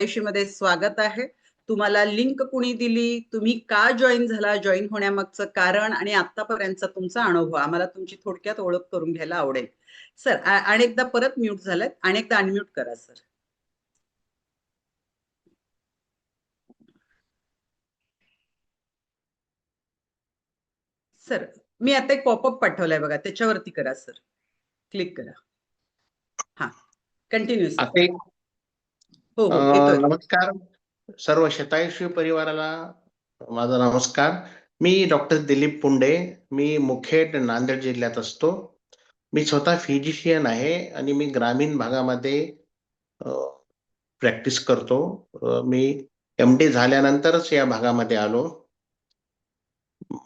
मध्ये स्वागत आहे. तुम्हाला लिंक कुणी दिली, तुम्ही का जॉईन झाला, जॉईन होण्यामागचं कारण आणि आतापर्यंतचा तुमचा अनुभव आम्हाला तुमची थोडक्यात ओळख करून घ्यायला आवडेल. सर, अनेकदा परत म्यूट झालात, अनेकदा अनम्यूट करा सर. सर, मी आता एक पॉपअप पाठवलाय बघा, त्याच्यावरती करा सर, क्लिक करा. हा, कंटिन्यू सर. आता हो हो, येतोय. नमस्कार सर्व शतायुषी परिवाराला माझा नमस्कार. मी डॉक्टर दिलीप पुंडे, मी मुखेड नांदेड जिल्ह्यात असतो. मी स्वतः फिजिशियन आहे आणि मी ग्रामीण भागामध्ये प्रॅक्टिस करतो. मी MD झाल्यानंतरच या भागामध्ये आलो.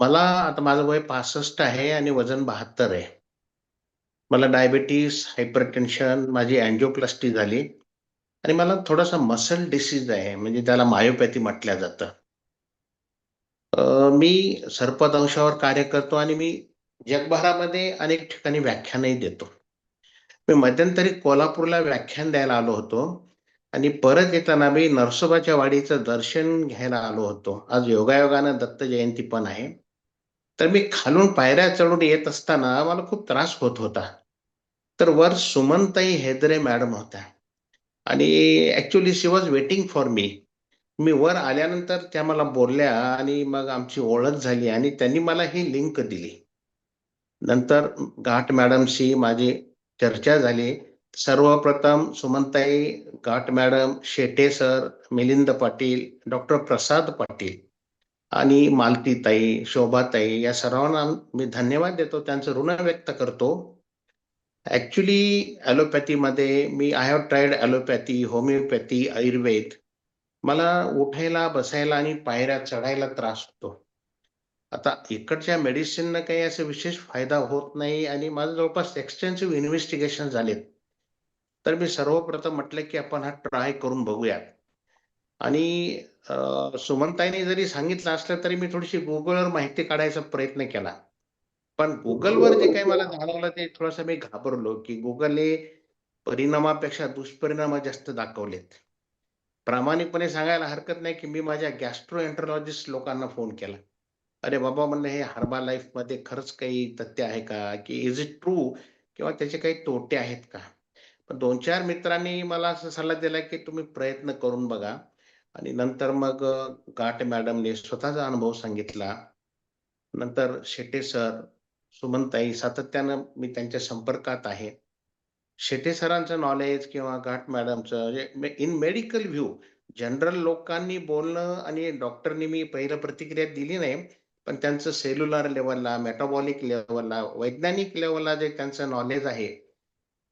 मला आता माझं वय 65 आहे आणि वजन 72 आहे. मला डायबिटीस, हायपरटेन्शन, माझी अँजिओप्लास्टी झाली आणि मला थोडासा मसल डिसीज आहे, म्हणजे त्याला मायोपॅथी म्हटलं जातं. मी सर्पदंशावर कार्य करतो आणि मी जगभरामध्ये अनेक ठिकाणी व्याख्यानही देतो. मी मध्यंतरी कोल्हापूरला व्याख्यान द्यायला आलो होतो आणि परत येताना मी नरसोबाच्या वाडीचं दर्शन घ्यायला आलो होतो. आज योगायोगानं दत्त जयंती पण आहे. तर मी खालून पायऱ्या चढून येत असताना मला खूप त्रास होत होता. तर वर सुमनताई हेदरे मॅडम होत्या आणि actually she was waiting for me. मी वर आल्यानंतर त्या मला बोलल्या आणि मग आमची ओळख झाली आणि त्यांनी मला ही लिंक दिली. नंतर घाट मॅडमशी माझी चर्चा झाली. सर्वप्रथम सुमनताई, Ghat madam, Shete sir, Milind Patil, doctor Prasad Patil आणि मालतीताई, शोभाताई या सर्वांना मी धन्यवाद देतो. त्यांचं ऋण व्यक्त करतो. ॲक्चुअली ॲलोपॅथीमध्ये मी I have tried allopathy, homeopathy, Ayurveda. मला उठायला, बसायला आणि पायऱ्या चढायला त्रास होतो. आता इकडच्या मेडिसिननं काही असं विशेष फायदा होत नाही आणि माझं जवळपास एक्सटेन्सिव्ह इन्व्हेस्टिगेशन झालेत. तर मी सर्वप्रथम म्हटलं, की आपण हा ट्राय करून बघूया. आणि सुमनताईने जरी सांगितलं असलं, तरी मी थोडीशी Googleवर माहिती काढायचा प्रयत्न केला. पण Googleवर जे काही मला जाणवलं ते थोडंसं मी घाबरलो, की Googleने परिणामापेक्षा दुष्परिणाम जास्त दाखवलेत. प्रामाणिकपणे सांगायला हरकत नाही, की मी माझ्या गॅस्ट्रोएंटरोलॉजिस्ट लोकांना फोन केला. अरे बाबा म्हणलं, हे हर्बा लाईफमध्ये खरंच काही तथ्य आहे का? की इज इट ट्रू किंवा त्याचे काही तोटे आहेत का? पण 2-4 मित्रांनी मला असा सल्ला दिला, की तुम्ही प्रयत्न करून बघा. आणि नंतर मग घाट मॅडमने स्वतःचा अनुभव सांगितला. नंतर शेटे सर, सुमनताई सातत्यानं मी त्यांच्या संपर्कात आहे. शेटे सरांचं नॉलेज किंवा घाट मॅडमचं म्हणजे इन मेडिकल व्ह्यू जनरल लोकांनी बोलणं आणि डॉक्टरनी मी पहिलं प्रतिक्रिया दिली नाही. पण त्यांचं सेल्युलर लेव्हलला, मेटाबॉलिक लेव्हलला, वैज्ञानिक लेव्हलला जे त्यांचं नॉलेज आहे,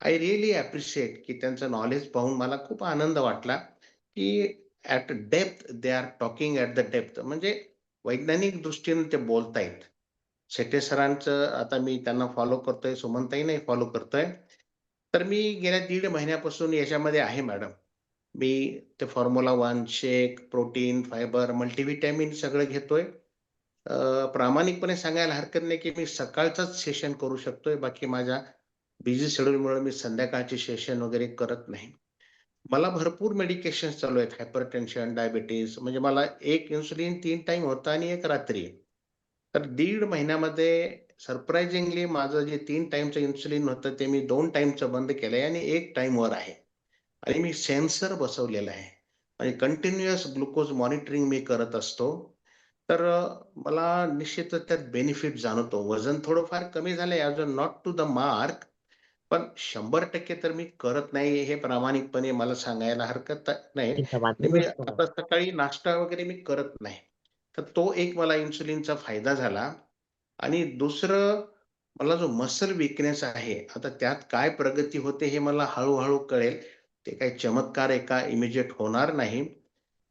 आय रिअली ॲप्रिशिएट की त्यांचं नॉलेज पाहून मला खूप आनंद वाटला, की at depth they are talking at the depth म्हणजे वैज्ञानिक दृष्टीने ते बोलतायत. शेटे सरांचं आता मी त्यांना फॉलो करतोय, सुमनताईंनाही फॉलो करतोय. तर मी गेल्या 1.5 महिन्यापासून याच्यामध्ये आहे मॅडम. मी ते फॉर्म्युला 1 शेक, प्रोटीन, फायबर, मल्टीव्हिटॅमिन सगळं घेतोय. प्रामाणिकपणे सांगायला हरकत नाही, की मी सकाळचंच सेशन करू शकतोय. बाकी माझ्या बिझी शेड्यूलमुळे मी संध्याकाळचे सेशन वगैरे करत नाही. मला भरपूर मेडिकेशन्स चालू आहेत. हायपरटेन्शन, डायबिटीज म्हणजे मला एक इन्सुलिन 3 टाईम होतं आणि एक रात्री. तर 1.5 महिन्यामध्ये सरप्रायझिंगली माझं जे 3 टाईमचं इन्सुलिन होतं, ते मी 2 टाईमचं बंद केलंय आणि 1 टाईमवर आहे. आणि मी सेन्सर बसवलेला आहे. आणि कंटिन्युअस ग्लुकोज मॉनिटरिंग मी करत असतो. तर मला निश्चितच त्यात बेनिफिट जाणवतो. वजन थोडंफार कमी झालंय, अजून नॉट टू द मार्क, पण 100% तर मी करत नाही, हे प्रामाणिकपणे मला सांगायला हरकत नाही. आणि मी आता सकाळी नाश्ता वगैरे मी करत नाही. तर तो एक मला इन्सुलिनचा फायदा झाला. आणि दुसरं मला जो मसल वीकनेस आहे, आता त्यात काय प्रगती होते हे मला हळू कळेल. ते काही चमत्कार एका इमिजिएट होणार नाही.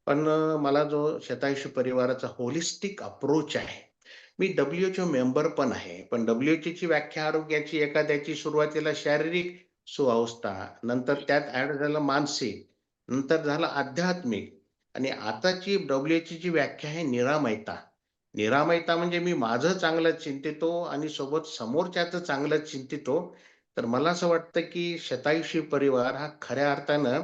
पण मला जो शतायुषी परिवाराचा होलिस्टिक अप्रोच आहे. मी WHO मेंबर पण आहे. पण WHOची व्याख्या आरोग्याची एखाद्याची सुरुवातीला शारीरिक सुअवस्था, नंतर त्यात ॲड झालं मानसिक, नंतर झालं आध्यात्मिक आणि आताची WHOची व्याख्या आहे निरामयता. निरामयता म्हणजे मी माझं चांगलं चिंतितो आणि सोबत समोरच्याचं चांगलं चिंतितो. तर मला असं वाटतं, की शतायुषी परिवार हा खऱ्या अर्थानं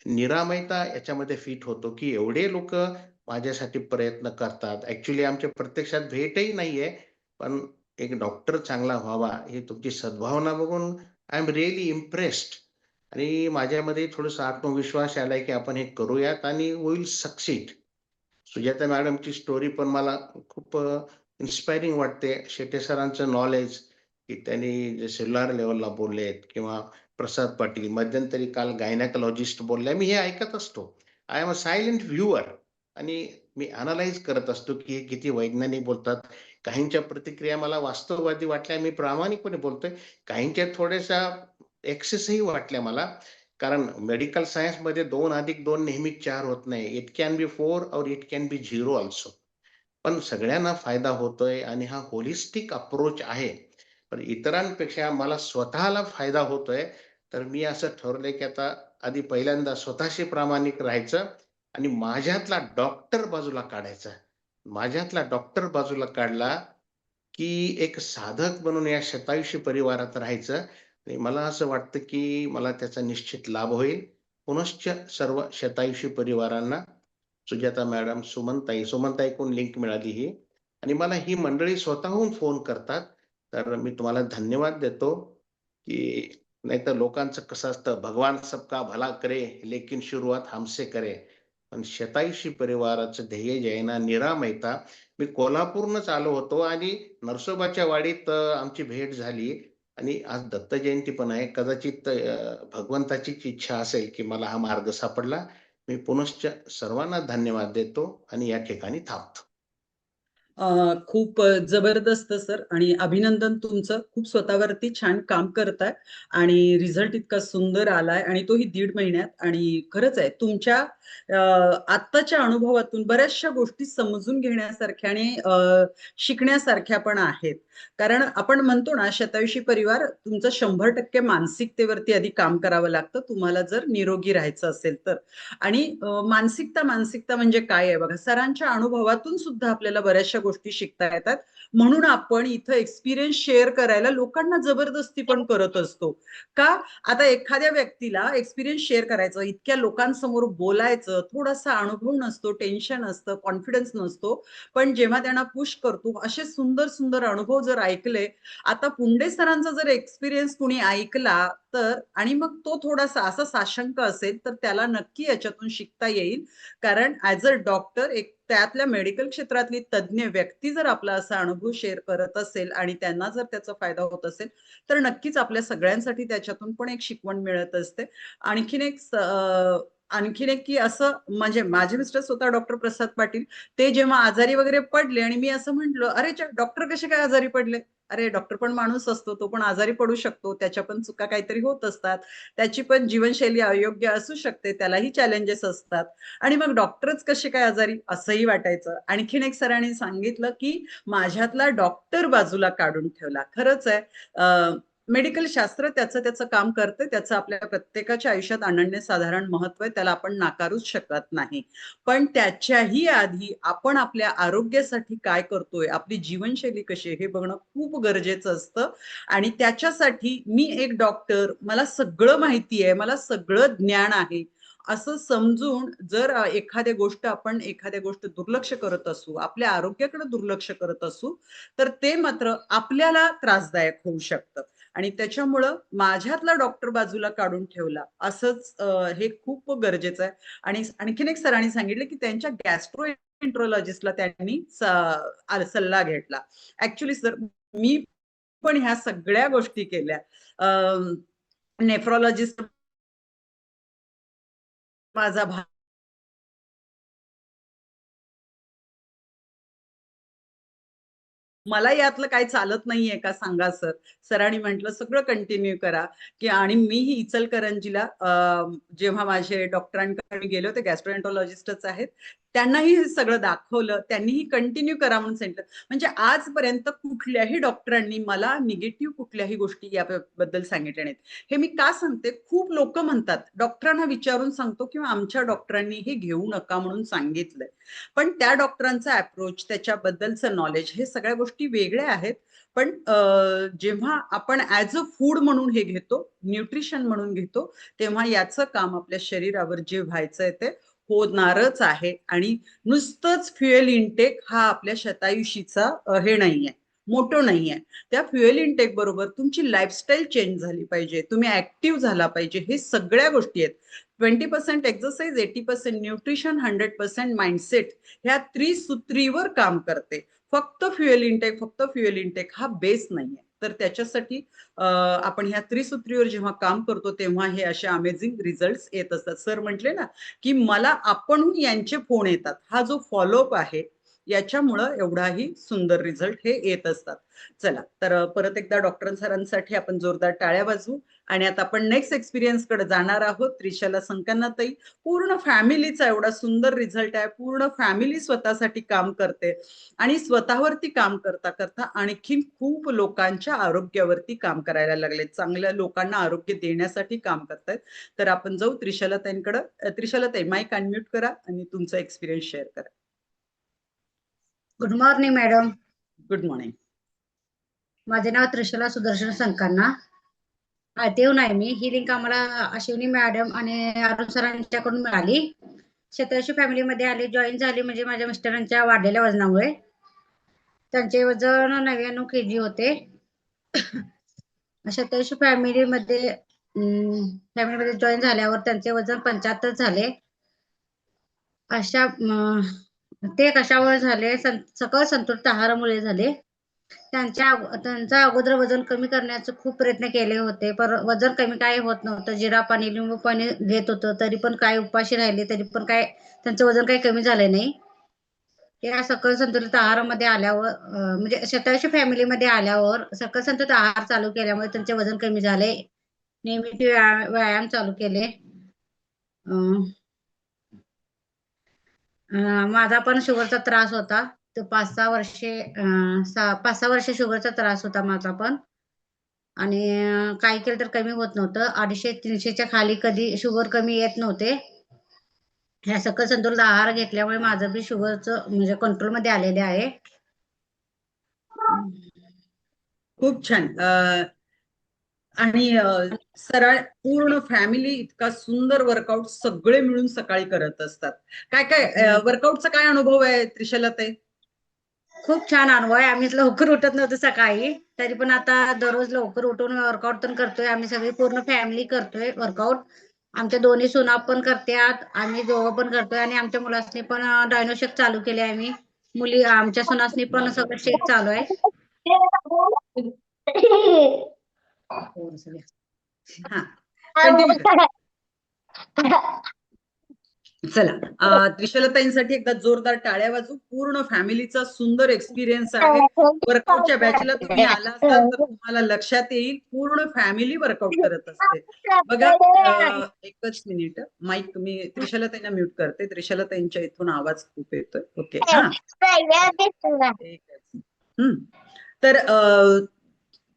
निरामयता याच्यामध्ये फिट होतो, की एवढे लोकं माझ्यासाठी प्रयत्न करतात. ॲक्चुअली आमच्या प्रत्यक्षात भेटही नाहीये. पण एक डॉक्टर चांगला व्हावा, ही तुमची सद्भावना बघून आय एम रिअली इम्प्रेस्ड आणि माझ्यामध्ये थोडासा आत्मविश्वास आलाय, की आपण हे करूयात आणि वी विल सक्सीड. सुजाता मॅडमची स्टोरी पण मला खूप इन्स्पायरिंग वाटते. शेटे सरांचं नॉलेज, की त्यांनी जे सेल्युलर लेव्हलला बोललेत किंवा प्रसाद पाटील मध्यंतरी काल गायनेकॉलॉजिस्ट बोलले. मी हे ऐकत असतो. I am a silent viewer आणि मी अॅनलाईज करत असतो, की हे किती वैज्ञानिक बोलतात. काहींच्या प्रतिक्रिया मला वास्तववादी वाटल्या. मी प्रामाणिकपणे बोलतोय. काहींच्या थोड्याशा एक्सेसही वाटल्या मला. कारण मेडिकल सायन्समध्ये 2 अधिक 2 नेहमीच 4 होत नाही. इट कॅन बी 4 और इट कॅन बी 0 अल्सो. पण सगळ्यांना फायदा होतोय आणि हा होलिस्टिक अप्रोच आहे. पण इतरांपेक्षा मला स्वतःला फायदा होतोय, तर मी असं ठरवलंय, की आता आधी पहिल्यांदा स्वतःशी प्रामाणिक राहायचं आणि माझ्यातला डॉक्टर बाजूला काढायचा. माझ्यातला डॉक्टर बाजूला काढला, की एक साधक म्हणून या शतायुषी परिवारात राहायचं आणि मला असं वाटतं, की मला त्याचा निश्चित लाभ होईल. पुनश्च सर्व शतायुषी परिवारांना सुजाता मॅडम, सुमनताईकडून लिंक मिळाली ही आणि मला ही मंडळी स्वतःहून फोन करतात. तर मी तुम्हाला धन्यवाद देतो, की नाहीतर लोकांचं कसं असतं, भगवान सबका भला करे, लेकिन शुरुआत हमसे करे. पण शतायुषी परिवाराचं ध्येय जे आहे ना, निरामयता. मी कोल्हापूरहूनच आलो होतो आणि नरसोबाच्या वाडीत आमची भेट झाली आणि आज दत्त जयंती पण आहे. कदाचित भगवंताचीच इच्छा असेल, की मला हा मार्ग सापडला. मी पुनश्च सर्वांना धन्यवाद देतो आणि या ठिकाणी थांबतो. खूप जबरदस्त सर आणि अभिनंदन तुमचं. खूप स्वतःवरती छान काम करताय आणि रिझल्ट इतका सुंदर आलाय आणि तोही 1.5 महिन्यात आणि खरंच आहे तुमच्या आत्ताच्या अनुभवातून बऱ्याचशा गोष्टी समजून घेण्यासारख्या आणि शिकण्यासारख्या पण आहेत. कारण आपण म्हणतो ना शतायुषी परिवार तुमचं 100% मानसिकतेवरती आधी काम करावं लागतं तुम्हाला जर निरोगी राहायचं असेल तर. आणि मानसिकता म्हणजे काय आहे बघा, सरांच्या अनुभवातून सुद्धा आपल्याला बऱ्याचशा गोष्टी शिकता येतात. म्हणून आपण इथं एक्सपिरियन्स शेअर करायला लोकांना जबरदस्ती पण करत असतो. का? आता एखाद्या व्यक्तीला एक्सपिरियन्स शेअर करायचं, इतक्या लोकांसमोर बोलायचं, थोडासा अनुभव नसतो, टेन्शन असतं, कॉन्फिडन्स नसतो. पण जेव्हा त्यांना पुश करतो, असे सुंदर सुंदर अनुभव जर ऐकले, आता पुंडे सरांचा जर एक्सपिरियन्स कुणी ऐकला तर आणि मग तो थोडासा असा साशंक असेल तर त्याला नक्की याच्यातून शिकता येईल. कारण ॲज अ डॉक्टर एक त्यातल्या मेडिकल क्षेत्रातली तज्ञ व्यक्ती जर आपला असा अनुभव शेअर करत असेल आणि त्यांना जर त्याचा फायदा होत असेल, तर नक्कीच आपल्या सगळ्यांसाठी त्याच्यातून पण एक शिकवण मिळत असते. आणखीन एक आणखीन एक की असं म्हणजे माझे मिस्टर स्वतः डॉक्टर प्रसाद पाटील, ते जेव्हा आजारी वगैरे पडले आणि मी असं म्हटलं, "अरे डॉक्टर कसे काय आजारी पडले?" अरे डॉक्टर पण माणूस असतो, तो पण आजारी पडू शकतो, त्याच्या पण चुका काहीतरी होत असतात. त्याची पण जीवनशैली अयोग्य असू शकते, त्यालाही चॅलेंजेस असतात आणि मग डॉक्टरच कसे काय आजारी असंही वाटायचं. आणखीन एक सरांनी सांगितलं, की माझ्यातला डॉक्टर बाजूला काढून ठेवला. खरंच आहे मेडिकल शास्त्र त्याचं काम करतं. त्याचं आपल्या प्रत्येकाच्या आयुष्यात अनन्यसाधारण महत्त्व आहे. त्याला आपण नाकारूच शकत नाही. पण त्याच्याही आधी आपण आपल्या आरोग्यासाठी काय करतोय, आपली जीवनशैली कशी आहे हे बघणं खूप गरजेचं असतं आणि त्याच्यासाठी मी एक डॉक्टर, मला सगळं माहिती आहे, मला सगळं ज्ञान आहे, असं समजून जर एखाद्या गोष्ट दुर्लक्ष करत असू, आपल्या आरोग्याकडे दुर्लक्ष करत असू, तर ते मात्र आपल्याला त्रासदायक होऊ शकतं. आणि त्याच्यामुळं माझ्यातला डॉक्टर बाजूला काढून ठेवला. असंच हे खूप गरजेचं आहे. आणि आणखीन एक सरांनी सांगितलं, की त्यांच्या गॅस्ट्रोएंट्रोलॉजिस्टला त्यांनी सल्ला घेतला. ॲक्चुअली सर मी पण ह्या सगळ्या गोष्टी केल्या. नेफ्रॉलॉजिस्ट माझा मला यातलं काही चालत नाहीये का सांगा सर? सरांनी म्हटलं सगळं कंटिन्यू करा, की आणि मीही इचलकरंजीला जेव्हा माझे डॉक्टरांकडे गेले होते गॅस्ट्रोएंटरोलॉजिस्टच आहेत. त्यांनाही हे सगळं दाखवलं. त्यांनीही कंटिन्यू करा म्हणून सांगितलं. म्हणजे आजपर्यंत कुठल्याही डॉक्टरांनी मला निगेटिव्ह कुठल्याही गोष्टी याबद्दल सांगितल्या नाहीत. हे मी का सांगते? खूप लोकं म्हणतात, डॉक्टरांना विचारून सांगतो किंवा आमच्या डॉक्टरांनी हे घेऊ नका म्हणून सांगितलंय. पण त्या डॉक्टरांचा अप्रोच, त्याच्याबद्दलचं नॉलेज हे सगळ्या गोष्टी गोष्टी वेगळ्या आहेत, पण जेव्हा आपण ऍज अ फूड म्हणून हे घेतो, न्यूट्रिशन म्हणून घेतो, तेव्हा याचं काम आपल्या शरीरावर जे व्हायचंय ते होणारच आहे. आणि नुसतंच फ्युएल इनटेक हा आपल्या शतायुषीचा हे नाहीये, मोठं नाहीये. त्या फ्युएल इनटेक बरोबर तुमची लाईफस्टाईल चेंज झाली पाहिजे, तुम्ही ऍक्टिव्ह झाला पाहिजे, हे सगळ्या गोष्टी आहेत. 20% एक्सरसाइज, 80% न्यूट्रिशन, 100% माइंडसेट, ह्या त्रिसूत्रीवर काम करते. फक्त फ्युएल इनटेक हा बेस नाहीये. तर त्याच्यासाठी आपण ह्या त्रिसूत्रीवर जेव्हा काम करतो तेव्हा हे असे अमेझिंग रिझल्ट येत असतात. सर म्हटले ना की मला आपणहून यांचे फोन येतात, हा जो फॉलोअप आहे याच्यामुळं एवढाही सुंदर रिझल्ट हे येत असतात. चला तर परत एकदा डॉक्टर सरांसाठी आपण जोरदार टाळ्या वाजवू. आणि आता आपण नेक्स्ट एक्सपिरियन्स कडे जाणार आहोत. त्रिशाला संकन्नाताई, पूर्ण फॅमिलीचा एवढा सुंदर रिझल्ट आहे, पूर्ण फॅमिली स्वतःसाठी काम करते आणि स्वतःवरती काम करता करता आणखीन खूप लोकांच्या आरोग्यावरती काम करायला लागले, चांगल्या लोकांना आरोग्य देण्यासाठी काम करतायत. तर आपण जाऊ त्रिशालाताईंकडे. त्रिशालाताई, माईक अनम्यूट करा आणि तुमचा एक्सपिरियन्स शेअर करा. Good morning madam. Good morning. माझे नाव त्रिशला सुदर्शन संकन्ना. देव नाही मी. ही लिंक आम्हाला अश्विनी मॅडम आणि अरुण सरांच्याकडून मिळाली. शतायुषी फॅमिलीमध्ये आली, जॉईन झाली म्हणजे माझ्या मिस्टरांच्या वाढलेल्या वजनामुळे. त्यांचे वजन 99 kg होते. शतायुषी फॅमिलीमध्ये जॉईन झाल्यावर त्यांचे वजन 75 झाले. अशा ते कशामुळे झाले? सकल संतुलित आहारामुळे झाले. त्यांचा अगोदर वजन कमी करण्याचे खूप प्रयत्न केले होते, पण वजन कमी काय होत नव्हतं. जिरा पाणी, लिंबू पाणी घेत होतं तरी पण काय उपाशी राहिले, तरी पण काय त्यांचं वजन काही कमी झालं नाही. या सकल संतुलित आहारामध्ये आल्यावर म्हणजे शतायुषी फॅमिलीमध्ये आल्यावर सकल संतुलित आहार चालू केल्यामुळे त्यांचे वजन कमी झाले. नियमित व्यायाम चालू केले. माझा पण शुगरचा त्रास होता. तो 5-6 वर्षे शुगरचा त्रास होता माझा पण. आणि काय केलं तर कमी होत नव्हतं. 250-300च्या खाली कधी शुगर कमी येत नव्हते. ह्या सकल संतुलित आहार घेतल्यामुळे माझं बी शुगरचं म्हणजे कंट्रोलमध्ये आलेले आहे. खूप छान. आणि सरळ पूर्ण फॅमिली इतका सुंदर वर्कआउट सगळे मिळून सकाळी करत असतात. काय काय वर्कआउटचा काय अनुभव आहे त्रिशलाताई? खूप छान अनुभव आहे. आम्ही लवकर उठत नव्हतो सकाळी, तरी पण आता दररोज लवकर उठून वर्कआउट पण करतोय. आम्ही सगळी पूर्ण फॅमिली करतोय वर्कआउट. आमच्या दोन्ही सुना पण करतात, आम्ही दोघं पण करतोय. आणि आमच्या मुलांनी पण डायनो शेक चालू केले आम्ही. मुली आमच्या सुनासनी पण सगळं शेक चालू आहे. हा, कंटिन्यू करा. चला त्रिशलाताईंसाठी एकदा जोरदार टाळ्या वाजू. पूर्ण फॅमिलीचा सुंदर एक्सपिरियन्स आहे. वर्कआउटच्या बॅचला तुम्ही आला असाल तर तुम्हाला लक्षात येईल पूर्ण फॅमिली वर्कआउट करत असते. बघा, एकच मिनिट, माईक मी त्रिशलाताईंना म्यूट करते. त्रिशलाताईंच्या इथून आवाज खूप येतोय. ओके, हा. तर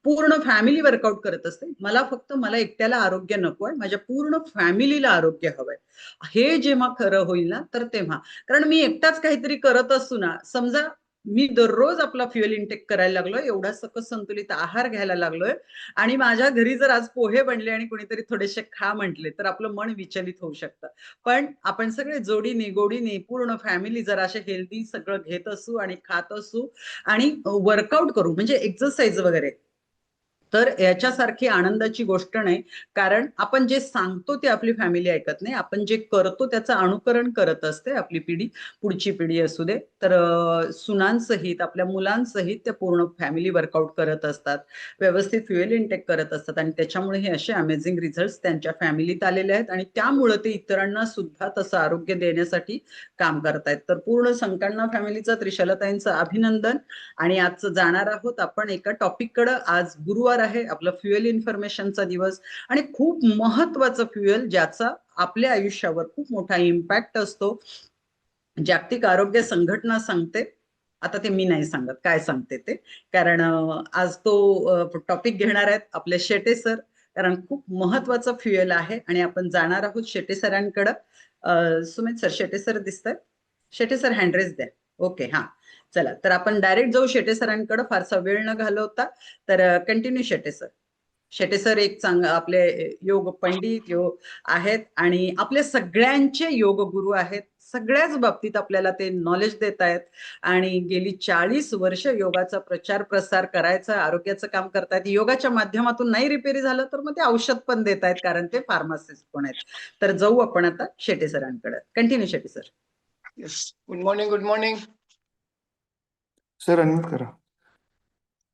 पूर्ण फॅमिली वर्कआउट करत असते. मला एकट्याला आरोग्य नको आहे, माझ्या पूर्ण फॅमिलीला आरोग्य हवंय. हे जेव्हा खरं होईल ना तर तेव्हा, कारण मी एकटाच काहीतरी करत असू ना, समजा मी दररोज आपला फ्युएल इंटेक करायला लागलोय, एवढा सकस संतुलित आहार घ्यायला लागलोय, आणि माझ्या घरी जर आज पोहे बनले आणि कोणीतरी थोडेसे खा म्हटले तर आपलं मन विचलित होऊ शकतं. पण आपण सगळे जोडीने गोडीने पूर्ण फॅमिली जर असे हेल्दी सगळं घेत असू आणि खात असू आणि वर्कआउट करू, म्हणजे एक्सरसाइज वगैरे, तर याच्यासारखी आनंदाची गोष्ट नाही. कारण आपण जे सांगतो ते आपली फॅमिली ऐकत नाही, आपण जे करतो त्याचं अनुकरण करत असते आपली पिढी, पुढची पिढी असू दे. तर सुनांसहित आपल्या मुलांसहित त्या पूर्ण फॅमिली वर्कआउट करत असतात, व्यवस्थित फ्युएल इंटेक करत असतात, आणि त्याच्यामुळे हे असे अमेझिंग रिझल्ट त्यांच्या फॅमिलीत आलेले आहेत. आणि त्यामुळे ते इतरांना सुद्धा तसं आरोग्य देण्यासाठी काम करतायत. तर पूर्ण संकन्ना फॅमिलीचं, त्रिशलाताईंचं अभिनंदन. आणि आज जाणार आहोत आपण एका टॉपिक कडे. आज गुरुवार आहे, आपला फ्युएल इन्फॉर्मेशनचा दिवस, आणि खूप महत्वाचं फ्युएल ज्याचा आपल्या आयुष्यावर खूप मोठा इम्पॅक्ट असतो. जागतिक आरोग्य संघटना सांगते, आता ते मी नाही सांगत काय सांगते ते, कारण आज तो टॉपिक घेणार आहेत आपले शेटे सर, कारण खूप महत्वाचं फ्युएल आहे. आणि आपण जाणार आहोत शेटे सरांकडं. सुमित सर, शेटे सर दिसतात? शेटे सर हँडरेज द्या. ओके, हा. चला, तर आपण डायरेक्ट जाऊ शेटे सरांकडे, फारसा वेळ न घालवता. तर continue Shete sir. Shete sir एक आपले योग पंडित आहेत आणि आपले सगळ्यांचे योग गुरु आहेत. सगळ्याच बाबतीत आपल्याला ते नॉलेज देत आहेत आणि गेली 40 वर्ष योगाचा प्रचार प्रसार करायचा, आरोग्याचं काम करतायत. योगाच्या माध्यमातून नाही रिपेअरी झालं तर मग ते औषध पण देत आहेत, कारण ते फार्मासिस्ट पण आहेत. तर जाऊ आपण आता शेटे सरांकडे. Continue Shete sir. Yes, good morning. Good morning. Sir unmute करा.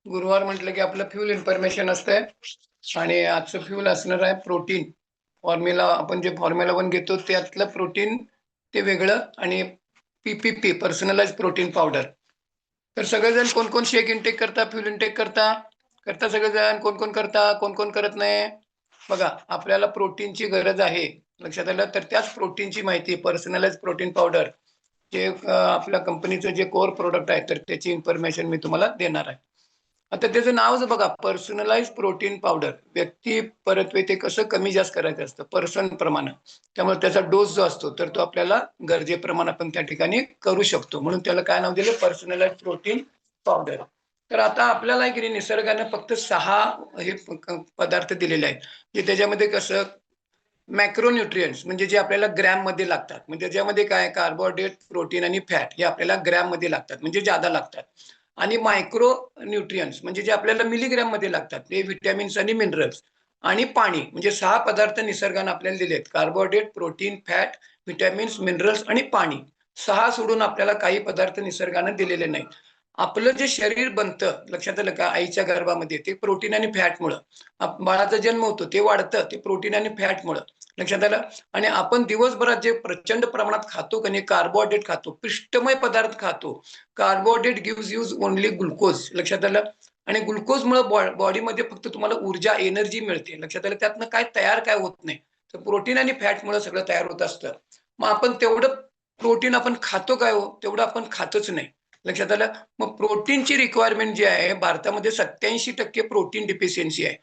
गुरुवार म्हटलं की आपलं फ्यूल इन्फॉर्मेशन असतंय आणि आजचं फ्यूल असणार आहे प्रोटीन. फॉर्म्युला आपण जे फॉर्म्युला 1 घेतो त्यातलं प्रोटीन ते वेगळं आणि PPP पर्सनलाइज प्रोटीन पावडर. तर सगळेजण कोण कोण शेक इनटेक करता, फ्यूल इनटेक करता सगळेजण? कोण कोण करता, कोण कोण करत नाही? बघा, आपल्याला प्रोटीनची गरज आहे, लक्षात आलं. तर त्याच प्रोटीनची माहिती पर्सनलाइज प्रोटीन पावडर जे आपल्या कंपनीचं जे कोर प्रोडक्ट आहे तर त्याची इन्फॉर्मेशन मी तुम्हाला देणार आहे. आता त्याचं नावच बघा, पर्सनलाइज प्रोटीन पावडर. व्यक्ती परत्वे ते कसं कमी जास्त करायचं असतं पर्सन प्रमाणे. त्यामुळे त्याचा डोस जो असतो तर तो आपल्याला गरजेप्रमाणे आपण त्या ठिकाणी करू शकतो, म्हणून त्याला काय नाव दिलं, पर्सनलाइज प्रोटीन पावडर. तर आता आपल्याला की निसर्गाने फक्त 6 हे पदार्थ दिलेले आहेत, जे त्याच्यामध्ये कसं मॅक्रोन्यूट्रिएंट्स म्हणजे जे आपल्याला ग्रॅम मध्ये लागतात. म्हणजे त्याच्यामध्ये काय, कार्बोहायड्रेट, प्रोटीन आणि फॅट हे आपल्याला ग्रॅम मध्ये लागतात, म्हणजे जादा लागतात. आणि मायक्रो न्यूट्रिएंट्स म्हणजे जे आपल्याला मिलीग्रॅम मध्ये लागतात, ते विटॅमिन्स आणि मिनरल्स आणि पाणी. म्हणजे 6 पदार्थ निसर्गाने आपल्याला दिले आहेत, carbohydrate, protein, fat, vitamins, minerals आणि पाणी. 6 सोडून आपल्याला काही पदार्थ निसर्गाने दिलेले नाहीत. आपलं जे शरीर बनतं, लक्षात आलं का, आईच्या गर्भामध्ये, ते प्रोटीन आणि फॅटमुळं. बाळाचा जन्म होतो ते वाढतं ते प्रोटीन आणि फॅटमुळं, लक्षात आलं. आणि आपण दिवसभरात जे प्रचंड प्रमाणात खातो की नाही, कार्बोहायड्रेट खातो, पिष्टमय पदार्थ खातो. Carbohydrate gives use only glucose, लक्षात आलं. आणि ग्लुकोजमुळे बॉडीमध्ये फक्त तुम्हाला ऊर्जा, एनर्जी मिळते, लक्षात आलं. त्यातनं काय तयार काय होत नाही. तर प्रोटीन आणि फॅटमुळे सगळं तयार होत असतं. मग आपण तेवढं प्रोटीन आपण खातो काय हो, तेवढं आपण खातच नाही, लक्षात आलं. मग प्रोटीनची रिक्वायरमेंट जी आहे, भारतामध्ये 87% प्रोटीन डिफिशियन्सी आहे.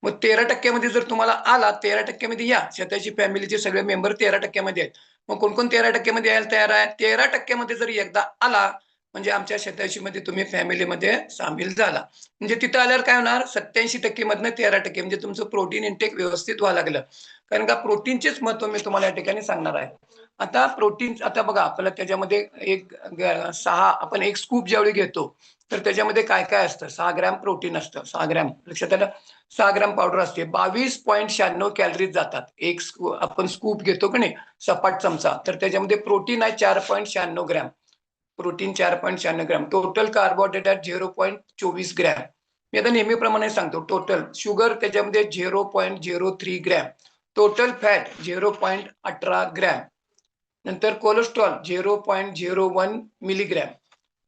मग 13% जर तुम्हाला आला, 13% या. स्वतःची फॅमिलीचे सगळे मेंबर 13% आहेत. मग कोण कोण 13% यायला तयार आहे? 13% जर एकदा आला म्हणजे आमच्या 87 तुम्ही फॅमिलीमध्ये सामील झाला. म्हणजे तिथं आल्यावर काय होणार, 87% मधनं 13% म्हणजे तुमचं प्रोटीन इंटेक व्यवस्थित व्हायला लागलं. कारण का प्रोटीनचेच महत्व मी तुम्हाला या ठिकाणी सांगणार आहे. आता प्रोटीन, आता बघा आपल्याला त्याच्यामध्ये 6 आपण एक स्कूप ज्यावेळी घेतो तर त्याच्यामध्ये काय काय असतं, 6 ग्रॅम प्रोटीन असतं. 6 ग्रॅम, लक्षात आलं. 6 ग्रॅम पावडर असते, 22.96 कॅलरीज जातात. एक आपण स्कूप घेतो की नाही, सपाट चमचा, तर त्याच्यामध्ये प्रोटीन आहे 4.96 gram. Protein 4.96 gram. Total carbohydrate आहे 0.24 ग्रॅम. मी आता नेहमीप्रमाणे सांगतो, टोटल शुगर त्याच्यामध्ये 0.03 ग्रॅम. Total fat 0.18 gram. नंतर कोलेस्ट्रॉल 0.01 मिलीग्रॅम.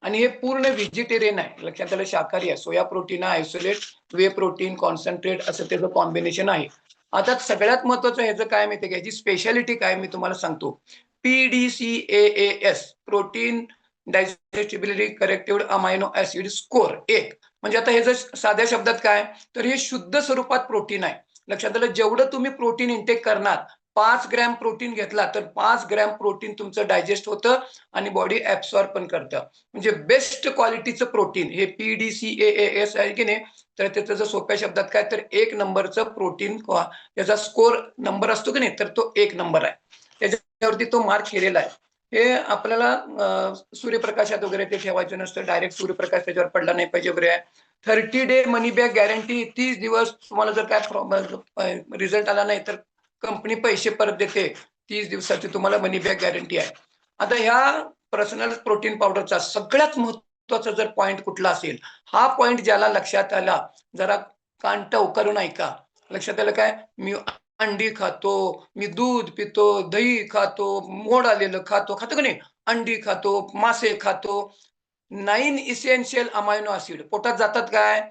आणि हे पूर्ण व्हेजिटेरियन आहे, लक्षात आलं. शाकाहारी आहे. सोया प्रोटीन आहे, आयसोलेट, वे प्रोटीन, कॉन्सन्ट्रेट असं त्याचं कॉम्बिनेशन आहे. आता सगळ्यात महत्वाचं ह्याचं काय माहिती आहे, याची स्पेशालिटी काय मी तुम्हाला सांगतो. PDCAAS protein digestibility corrective amino acid score 1. म्हणजे आता हे जर साध्या शब्दात काय, तर हे शुद्ध स्वरूपात प्रोटीन आहे, लक्षात आलं. जेवढं तुम्ही प्रोटीन इंटेक करणार, 5 ग्रॅम प्रोटीन घेतला तर 5 ग्रॅम प्रोटीन तुमचं डायजेस्ट होतं आणि बॉडी ऍब्सॉर्ब पण करतं. म्हणजे बेस्ट क्वालिटीचं प्रोटीन हे PDCAAS आहे की नाही. तर त्याचं जर सोप्या शब्दात काय, तर 1 नंबरचं प्रोटीन, त्याचा स्कोर नंबर असतो की नाही, तर तो 1 नंबर आहे. त्याच्यावरती तो मार्क केलेला आहे. हे आपल्याला सूर्यप्रकाशात वगैरे ते ठेवायचं नसतं, डायरेक्ट सूर्यप्रकाश त्याच्यावर पडला नाही पाहिजे वगैरे. 30 डे मनी बॅक गॅरंटी. 30 दिवस तुम्हाला जर काय रिझल्ट आला नाही तर कंपनी पैसे परत देते. 30 दिवसाची तुम्हाला मनी बॅक गॅरंटी आहे. आता ह्या पर्सनल प्रोटीन पावडरचा सगळ्यात महत्वाचा जर पॉइंट कुठला असेल, हा पॉइंट ज्याला लक्षात आला, जरा कान टव करून ऐका. लक्षात आलं काय, मी अंडी खातो, मी दूध पितो, दही खातो, मोड आलेलं खातो का नाही, अंडी खातो, मासे खातो. 9 इसेन्शियल अमायनो ऍसिड पोटात जातात काय.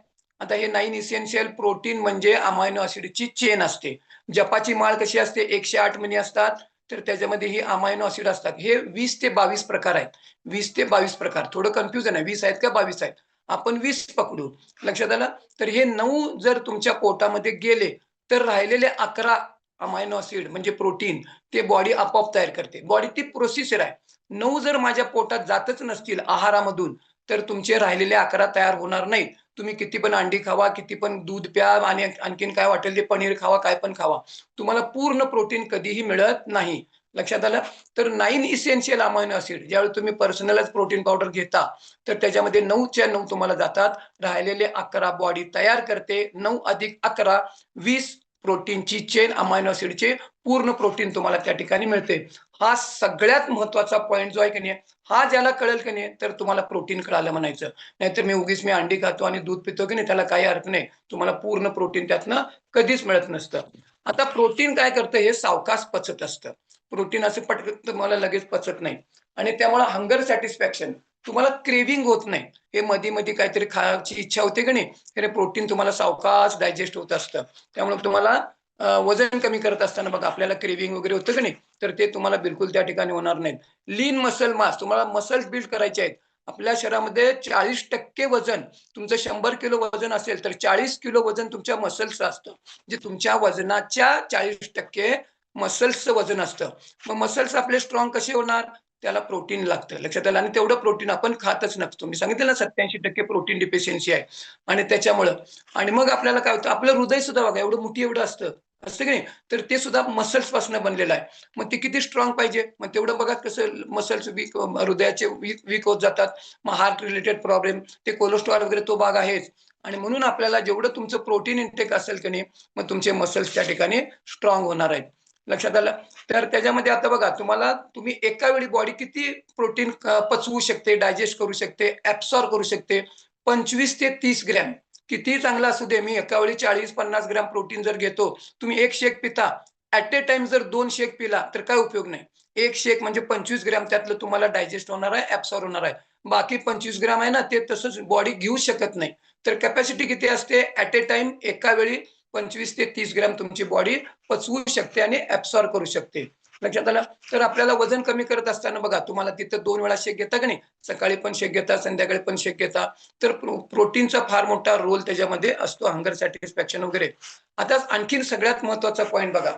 आता हे 9 इसेन्शियल प्रोटीन म्हणजे अमायनो ऍसिडची चेन असते. जपाची माळ कशी असते, 108 मणी असतात, तर त्याच्यामध्ये ही अमायनो ऍसिड असतात. हे 20 ते 22 प्रकार आहेत. 20 ते 22 प्रकार, थोडं कन्फ्युजन आहे, 20 आहेत का 22 आहेत, आपण 20 पकडू, लक्षात आलं. तर हे 9 जर तुमच्या पोटामध्ये गेले तर राहिलेले 11 अमायनो ऍसिड म्हणजे प्रोटीन ते बॉडी आपोआप तयार करते. बॉडी ती प्रोसिजर आहे. 9 जर माझ्या पोटात जातच नसतील आहारामधून तर तुमचे राहिलेले 11 तयार होणार नाहीत. तुम्ही किती पण अंडी खावा, किती पण दूध प्या आणि आणखीन काय वाटेल ते पनीर खावा, काय पण खावा, तुम्हाला पूर्ण प्रोटीन कधीही मिळत नाही. लक्षात आलं? तर 9 इसेन्शियल अमायनो ऍसिड ज्यावेळी तुम्ही पर्सनलच प्रोटीन पावडर घेता तर त्याच्यामध्ये 9च्या 9 तुम्हाला जातात. राहिलेले 11 बॉडी तयार करते. 9 अधिक 11 20 प्रोटीनची चेन अमायनो ऍसिडचे पूर्ण प्रोटीन तुम्हाला त्या ठिकाणी मिळते. हा सगळ्यात महत्वाचा पॉईंट जो आहे की नाही, हा ज्याला कळेल की नाही तर तुम्हाला प्रोटीन कळालं म्हणायचं. नाहीतर मी अंडी खातो आणि दूध पितो की नाही त्याला काही अर्थ नाही. तुम्हाला पूर्ण प्रोटीन त्यातनं कधीच मिळत नसतं. आता प्रोटीन काय करतं हे सावकाश पचत असतं. प्रोटीन असं पटकन तुम्हाला लगेच पचत नाही आणि त्यामुळे हंगर सॅटिस्फॅक्शन तुम्हाला क्रेविंग होत नाही. हे मध्ये मध्ये काहीतरी खायची इच्छा होते की नाही, हे प्रोटीन तुम्हाला सावकाश डायजेस्ट होत असतं. त्यामुळे तुम्हाला वजन कमी करत असताना बघा आपल्याला क्रेविंग वगैरे होतं की नाही, तर ते तुम्हाला बिलकुल त्या ठिकाणी होणार नाहीत. लीन मसल मास तुम्हाला मसल्स बिल्ड करायचे आहेत. आपल्या शरीरामध्ये 40% वजन तुमचं 100 किलो वजन असेल तर 40 किलो वजन तुमच्या मसल्सचं असतं. जे तुमच्या वजनाच्या 40% मसल्सचं वजन असतं. मग मसल्स आपले स्ट्रॉंग कसे होणार? त्याला प्रोटीन लागतं. लक्षात आलं? आणि तेवढं प्रोटीन आपण खातच नसतो. मी सांगितलं ना 87% प्रोटीन डिफिशियन्सी आहे आणि त्याच्यामुळं आणि मग आपल्याला काय होतं, आपलं हृदय सुद्धा बघा एवढं असतं की नाही, तर ते सुद्धा मसल्स पासून बनलेलं आहे. मग ते किती स्ट्रॉंग पाहिजे, मग तेवढं बघा कसं मसल्स वीक, हृदयाचे वीक होत जातात. मग हार्ट रिलेटेड प्रॉब्लेम, ते कोलेस्ट्रॉल वगैरे तो भाग आहेच. आणि म्हणून आपल्याला जेवढं तुमचं प्रोटीन इंटेक असेल की नाही, मग तुमचे मसल्स त्या ठिकाणी स्ट्रॉंग होणार आहेत. लक्षात आलं? तर त्याच्यामध्ये आता बघा तुम्ही एका वेळी बॉडी किती प्रोटीन पचवू शकते, डायजेस्ट करू शकते, ऍब्सॉर्ब करू शकते? 25 ते 30 ग्रॅम. किती चांगला असू दे, मी एका वेळी 40-50 ग्रॅम प्रोटीन जर घेतो, तुम्ही एक शेक पिता, ऍट ए टाइम जर 2 शेक पिला तर काय उपयोग नाही. एक शेक म्हणजे 25 ग्रॅम त्यातलं तुम्हाला डायजेस्ट होणार आहे, ऍब्सॉर्ब होणार आहे. बाकी 25 ग्रॅम आहे ना, ते तसंच बॉडी घेऊ शकत नाही. तर कॅपॅसिटी किती असते? ऍट ए टाइम एका वेळी 25 ते 30 ग्रॅम तुमची बॉडी पचवू शकते आणि ऍब्सॉर्ब करू शकते. लक्षात आलं? तर आपल्याला वजन कमी करत असताना बघा तुम्हाला तिथं 2 वेळा शेक घेता की नाही, सकाळी पण शेक घेता, संध्याकाळी पण शेक घेता, तर प्रोटीनचा फार मोठा रोल त्याच्यामध्ये असतो, हंगर सॅटिस्फॅक्शन वगैरे. आता आणखीन सगळ्यात महत्वाचा पॉईंट बघा,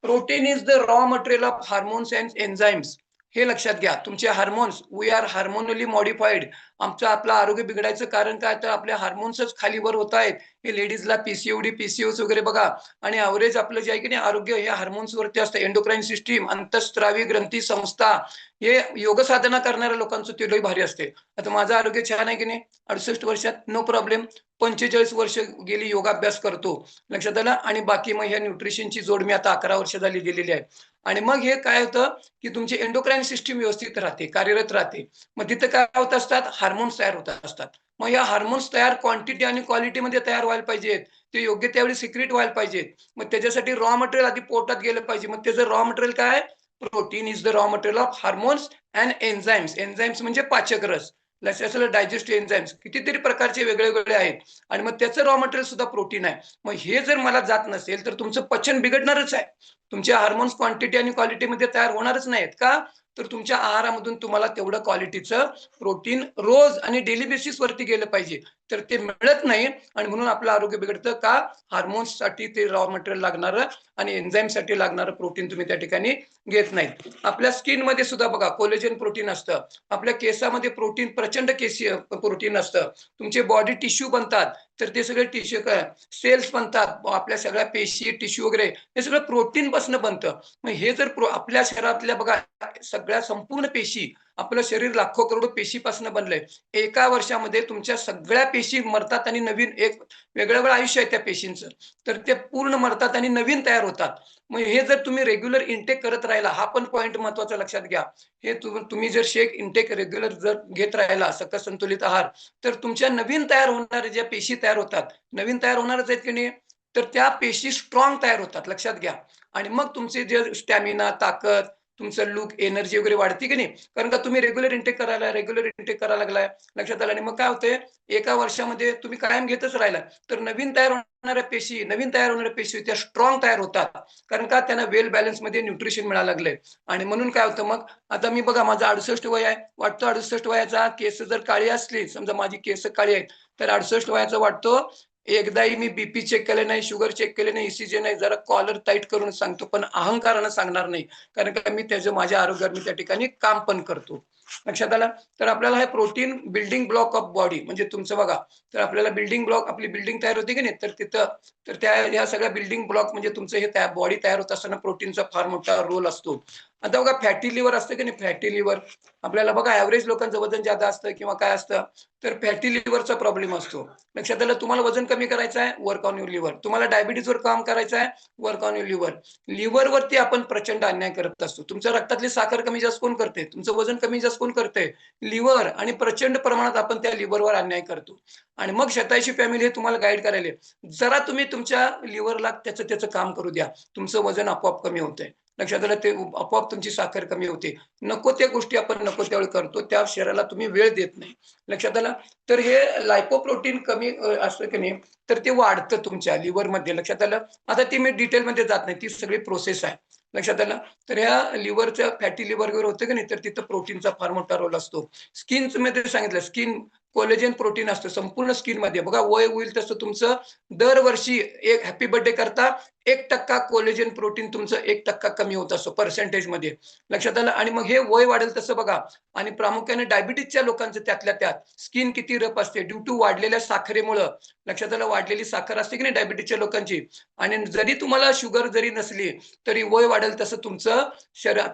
protein is the raw material of hormones and enzymes. हे लक्षात घ्या. तुमचे हार्मोन्स, वी आर हार्मोनली मॉडिफाईड. आपलं आरोग्य बिघडायचं कारण काय, तर आपले हार्मोन्सच खाली वर होत आहेत. हे लेडीजला पीसीओडी, पीसीओएस वगैरे बघा. आणि ॲव्हरेज आपलं जे आहे की नाही आरोग्य हे हार्मोन्स वरती असतं. एंडोक्राईन सिस्टीम, अंतःस्रावी ग्रंथी संस्था, हे योग साधना करणाऱ्या लोकांचं ते लई भारी असते. आता माझं आरोग्य छान आहे की नाही, 68 वर्षात नो प्रॉब्लेम. 45 वर्ष गेली योगाभ्यास करतो. लक्षात आलं? आणि बाकी मग ह्या न्यूट्रिशनची जोड मी आता 11 वर्ष झाली दिलेली आहे. आणि मग हे काय होतं की तुमची एंडोक्राईन सिस्टीम व्यवस्थित राहते, कार्यरत राहते. मग तिथं काय होत असतात, हार्मोन्स तयार होत असतात. मग या हार्मोन्स तयार क्वांटिटी आणि क्वालिटीमध्ये तयार व्हायला पाहिजेत. ते योग्य त्यावेळी सिक्रेट व्हायला पाहिजेत. मग त्याच्यासाठी रॉ मटेरियल आधी पोटात गेलं पाहिजे. मग त्याचं रॉ मटेरियल काय? Protein is the raw material of hormones and enzymes. Enzymes म्हणजे पाचक रस. लक्षात डायजेस्टिव्ह एन्झाइम्स कितीतरी प्रकारचे वेगळे आहेत आणि मग त्याचं रॉ मटेरियल सुद्धा प्रोटीन आहे. मग हे जर मला जात नसेल तर तुमचं पचन बिघडणारच आहे. तुमच्या हार्मोन्स क्वांटिटी आणि क्वालिटीमध्ये तयार होणारच नाहीत का? तर तुमच्या आहारामधून तुम्हाला तेवढं क्वालिटीचं प्रोटीन रोज आणि डेली बेसिस वरती गेलं पाहिजे. तर ते मिळत नाही आणि म्हणून आपलं आरोग्य बिघडतं का? हार्मोन्ससाठी ते रॉ मटेरियल लागणारं आणि एन्झाईमसाठी लागणारं प्रोटीन तुम्ही त्या ठिकाणी घेत नाही. आपल्या स्किनमध्ये सुद्धा बघा कोलेजन प्रोटीन असतं. आपल्या केसामध्ये प्रोटीन, प्रचंड केसीय प्रोटीन असतं. तुमचे बॉडी टिश्यू बनतात तर ते सगळे टिश्यू सेल्स बनतात. आपल्या सगळ्या पेशी, टिश्यू वगैरे हे सगळं प्रोटीन पासून बनतं. मग हे जर आपल्या शरीरातल्या बघा सगळ्या संपूर्ण पेशी, आपलं शरीर लाखो करोडो पेशीपासून बनलंय. एका वर्षामध्ये तुमच्या सगळ्या पेशी मरतात आणि नवीन एक वेगळं आयुष्य आहे त्या पेशींचं. तर ते पूर्ण मरतात आणि नवीन तयार होतात. मग हे जर तुम्ही रेग्युलर इनटेक करत राहिला, हा पण पॉईंट महत्वाचा लक्षात घ्या. हे तुम्ही जर शेक इनटेक रेग्युलर जर घेत राहिला, सकस संतुलित आहार, तर तुमच्या नवीन तयार होणाऱ्या ज्या पेशी तयार होतात, नवीन तयार होणारच आहेत की नाही, तर त्या पेशी स्ट्रॉंग तयार होतात. लक्षात घ्या. आणि मग तुमचे जे स्टॅमिना, ताकद, तुमचं लूक, एनर्जी वगैरे वाढते की नाही, कारण का तुम्ही रेग्युलर इनटेक करायला लागलाय. लक्षात आलं? आणि मग काय होतंय, एका वर्षामध्ये तुम्ही कायम घेतच राहिला तर नवीन तयार होणाऱ्या पेशी त्या स्ट्रॉंग तयार होतात. कारण का? त्यांना वेल बॅलन्स मध्ये न्यूट्रिशन मिळायला लागलंय. आणि म्हणून काय होतं, मग आता मी बघा माझं 68 वय आहे, वाटतो 68 वयाचा केस जर काळी असली, समजा माझी केस काळी आहेत, तर 68 वयाचा वाटतो एकदाही मी बीपी चेक केले नाही, शुगर चेक केले नाही, ECG नाही. जरा कॉलर टाईट करून सांगतो, पण अहंकारानं सांगणार नाही. कारण का मी माझ्या आरोग्यावर मी त्या ठिकाणी काम पण करतो. लक्षात आलं? तर आपल्याला हे protein building block of body म्हणजे तुमचं बघा, तर आपल्याला बिल्डिंग ब्लॉक आपली बिल्डिंग तयार होते की नाही, तर तिथं तर ह्या सगळ्या बिल्डिंग ब्लॉक म्हणजे तुमचं हे बॉडी तयार होत असताना प्रोटीनचा फार मोठा रोल असतो. आता बघा फॅटी लिव्हर असतं की नाही, फॅटी लिव्हर आपल्याला बघा ॲव्हरेज लोकांचं वजन जादा असतं किंवा काय असतं, तर फॅटी लिव्हरचा प्रॉब्लेम असतो. लक्षात आलं? तुम्हाला वजन कमी करायचं आहे, वर्क ऑन युअर लिव्हर. तुम्हाला डायबिटीजवर काम करायचं आहे, वर्क ऑन युअर लिव्हर. लिव्हरवरती आपण प्रचंड अन्याय करत असतो. तुमच्या रक्तातली साखर कमी जास्त कोण करते? तुमचं वजन कमी जास्त कोण करते? लिव्हर. आणि प्रचंड प्रमाणात आपण त्या लिव्हरवर अन्याय करतो. आणि मग शतायशी फॅमिली हे तुम्हाला गाईड करायला जरा तुम्ही तुमच्या लिव्हरला त्याचं काम करू द्या. तुमचं वजन आपोआप कमी होतंय. लक्षात आलं? ते आपोआप तुमची साखर कमी होते. नको त्या गोष्टी आपण नको त्यावेळी करतो. त्या शरीराला तुम्ही वेळ देत नाही. लक्षात आलं? तर हे लायपोप्रोटीन कमी असतं की नाही, तर ते वाढतं तुमच्या लिव्हरमध्ये. लक्षात आलं? आता ती मी डिटेलमध्ये जात नाही. ती सगळी प्रोसेस आहे. लक्षात आलं? तर ह्या लिव्हरचं फॅटी लिव्हर वगैरे होतं की नाही, तर तिथं प्रोटीनचा फार मोठा रोल असतो. स्किनमध्ये सांगितलं, स्किन कोलेजन प्रोटीन असतं संपूर्ण स्किनमध्ये. बघा वय होईल तसं तुमचं दरवर्षी एक हॅपी बर्थडे करता 1% कोलेजन प्रोटीन तुमचं 1% कमी होत असतं पर्सेंटेजमध्ये. लक्षात आलं? आणि मग हे वय वाढेल तसं बघा, आणि प्रामुख्याने डायबिटीजच्या लोकांचं त्यातल्या त्यात स्किन किती रफ असते ड्यू टू वाढलेल्या साखरेमुळं. लक्षात आलं? वाढलेली साखर असते की नाही डायबिटीजच्या लोकांची. आणि जरी तुम्हाला शुगर जरी नसली तरी वय वाढेल तसं तुमचं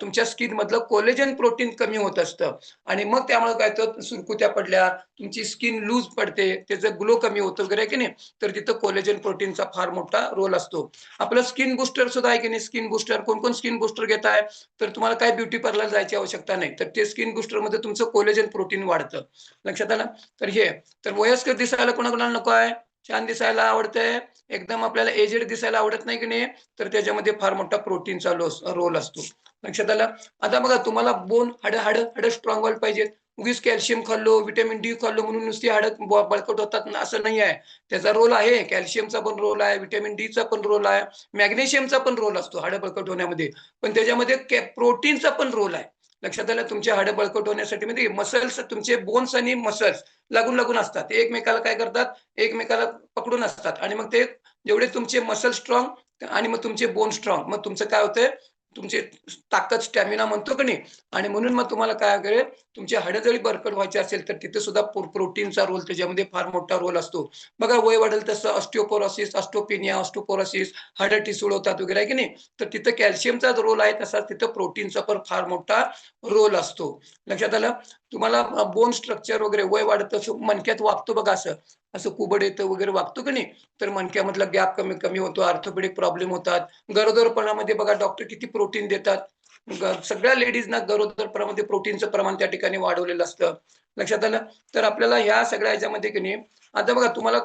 तुमच्या स्किन मधलं कोलेजन प्रोटीन कमी होत असतं. आणि मग त्यामुळे काय होतं, सुरकुत्या पडल्या, तुमची स्किन लूज पडते, त्याचं ग्लो कमी होतं वगैरे की नाही, तर तिथं कोलेजन प्रोटीनचा फार मोठा रोल असतो. आपलं स्किन बुस्टर सुद्धा आहे की नाही, स्किन बुस्टर कोण स्किन बुस्टर घेत आहे, तर तुम्हाला काय ब्युटी पार्लर जायची आवश्यकता नाही. तर ते स्किन बुस्टर मध्ये तुमचं कोलेजन प्रोटीन वाढतं. लक्षात आलं? तर तर वयस्कर दिसायला कोणाकोणाला नको आहे, छान दिसायला आवडतंय, एकदम आपल्याला एजेड दिसायला आवडत नाही की नाही, तर त्याच्यामध्ये फार मोठा प्रोटीनचा रोल असतो. लक्षात आलं? आता बघा तुम्हाला बोन हाडं स्ट्रॉंग व्हायला पाहिजेत. उगीच कॅल्शियम खाल्लो, व्हिटॅमिन डी खाल्लो म्हणून नुसती हाडं बळकट होतात ना, असं नाही आहे. त्याचा रोल आहे, कॅल्शियमचा पण रोल आहे, व्हिटॅमिन डीचा पण रोल आहे, मॅग्नेशियमचा पण रोल असतो हाडं बळकट होण्यामध्ये. पण त्याच्यामध्ये प्रोटीनचा पण रोल आहे. लक्षात आलं? तुमचे हाडं बळकट होण्यासाठी म्हणजे मसल्स, तुमचे बोन्स आणि मसल्स लागून असतात. ते एकमेकाला काय करतात, एकमेकाला पकडून असतात. आणि मग ते जेवढे तुमचे मसल स्ट्रॉंग आणि मग तुमचे बोन स्ट्रॉंग, मग तुमचं काय होतंय, तुमचे ताकद स्टॅमिना म्हणतो की नाही. आणि म्हणून मग तुम्हाला काय वगैरे तुमची हाडं जरी बळकट व्हायची असेल तर तिथे सुद्धा प्रोटीनचा रोल त्याच्यामध्ये फार मोठा रोल असतो. बघा वय वाढेल तसं ऑस्टिओपोरोसिस, ऑस्टोपिनिया, ऑस्टोपोरोसिस, हाडं ठिसूळ होतात वगैरे आहे की नाही. तर तिथं कॅल्शियमचा रोल आहे, तसाच तिथं प्रोटीनचा पण फार मोठा रोल असतो. लक्षात आलं? तुम्हाला बोन स्ट्रक्चर वगैरे वय वाढत तसं मणक्यात वागतो बघा, असं असं कुबड येतं वगैरे वागतो की नाही, तर मणक्यामधला गॅप कमी कमी होतो, ऑर्थोपेडिक प्रॉब्लेम होतात. गरोदरपणामध्ये बघा डॉक्टर किती प्रोटीन देतात. सगळ्या लेडीजना गरोदरपणामध्ये प्रोटीनचं प्रमाण त्या ठिकाणी वाढवलेलं असतं. लक्षात आलं? तर आपल्याला ह्या सगळ्या ह्याच्यामध्ये की नाही, आता बघा तुम्हाला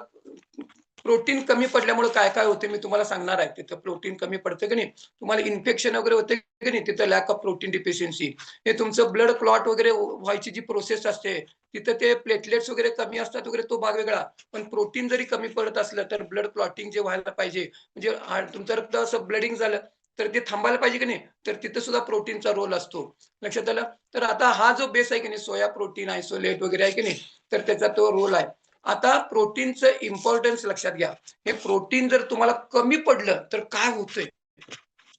प्रोटीन कमी पडल्यामुळे काय काय होते मी तुम्हाला सांगणार आहे. तिथं प्रोटीन कमी पडतं की नाही, तुम्हाला इन्फेक्शन वगैरे होते की नाही, तिथं लॅक ऑफ प्रोटीन डिफिशियन्सी. हे तुमचं ब्लड क्लॉट वगैरे व्हायची जी प्रोसेस असते, तिथं ते प्लेटलेट्स वगैरे कमी असतात वगैरे, तो भाग वेगळा. पण प्रोटीन जरी कमी पडत असलं तर ब्लड क्लॉटिंग जे व्हायला पाहिजे, म्हणजे तुमचं रक्त असं ब्लडिंग झालं तर ते थांबायला पाहिजे की नाही, तर तिथं सुद्धा प्रोटीनचा रोल असतो. लक्षात आलं? तर आता हा जो बेस आहे की नाही, सोया प्रोटीन आयसोलेट वगैरे आहे की नाही, तर त्याचा तो रोल आहे. आता प्रोटीनचं इम्पॉर्टन्स लक्षात घ्या. हे प्रोटीन जर तुम्हाला कमी पडलं तर काय होतंय,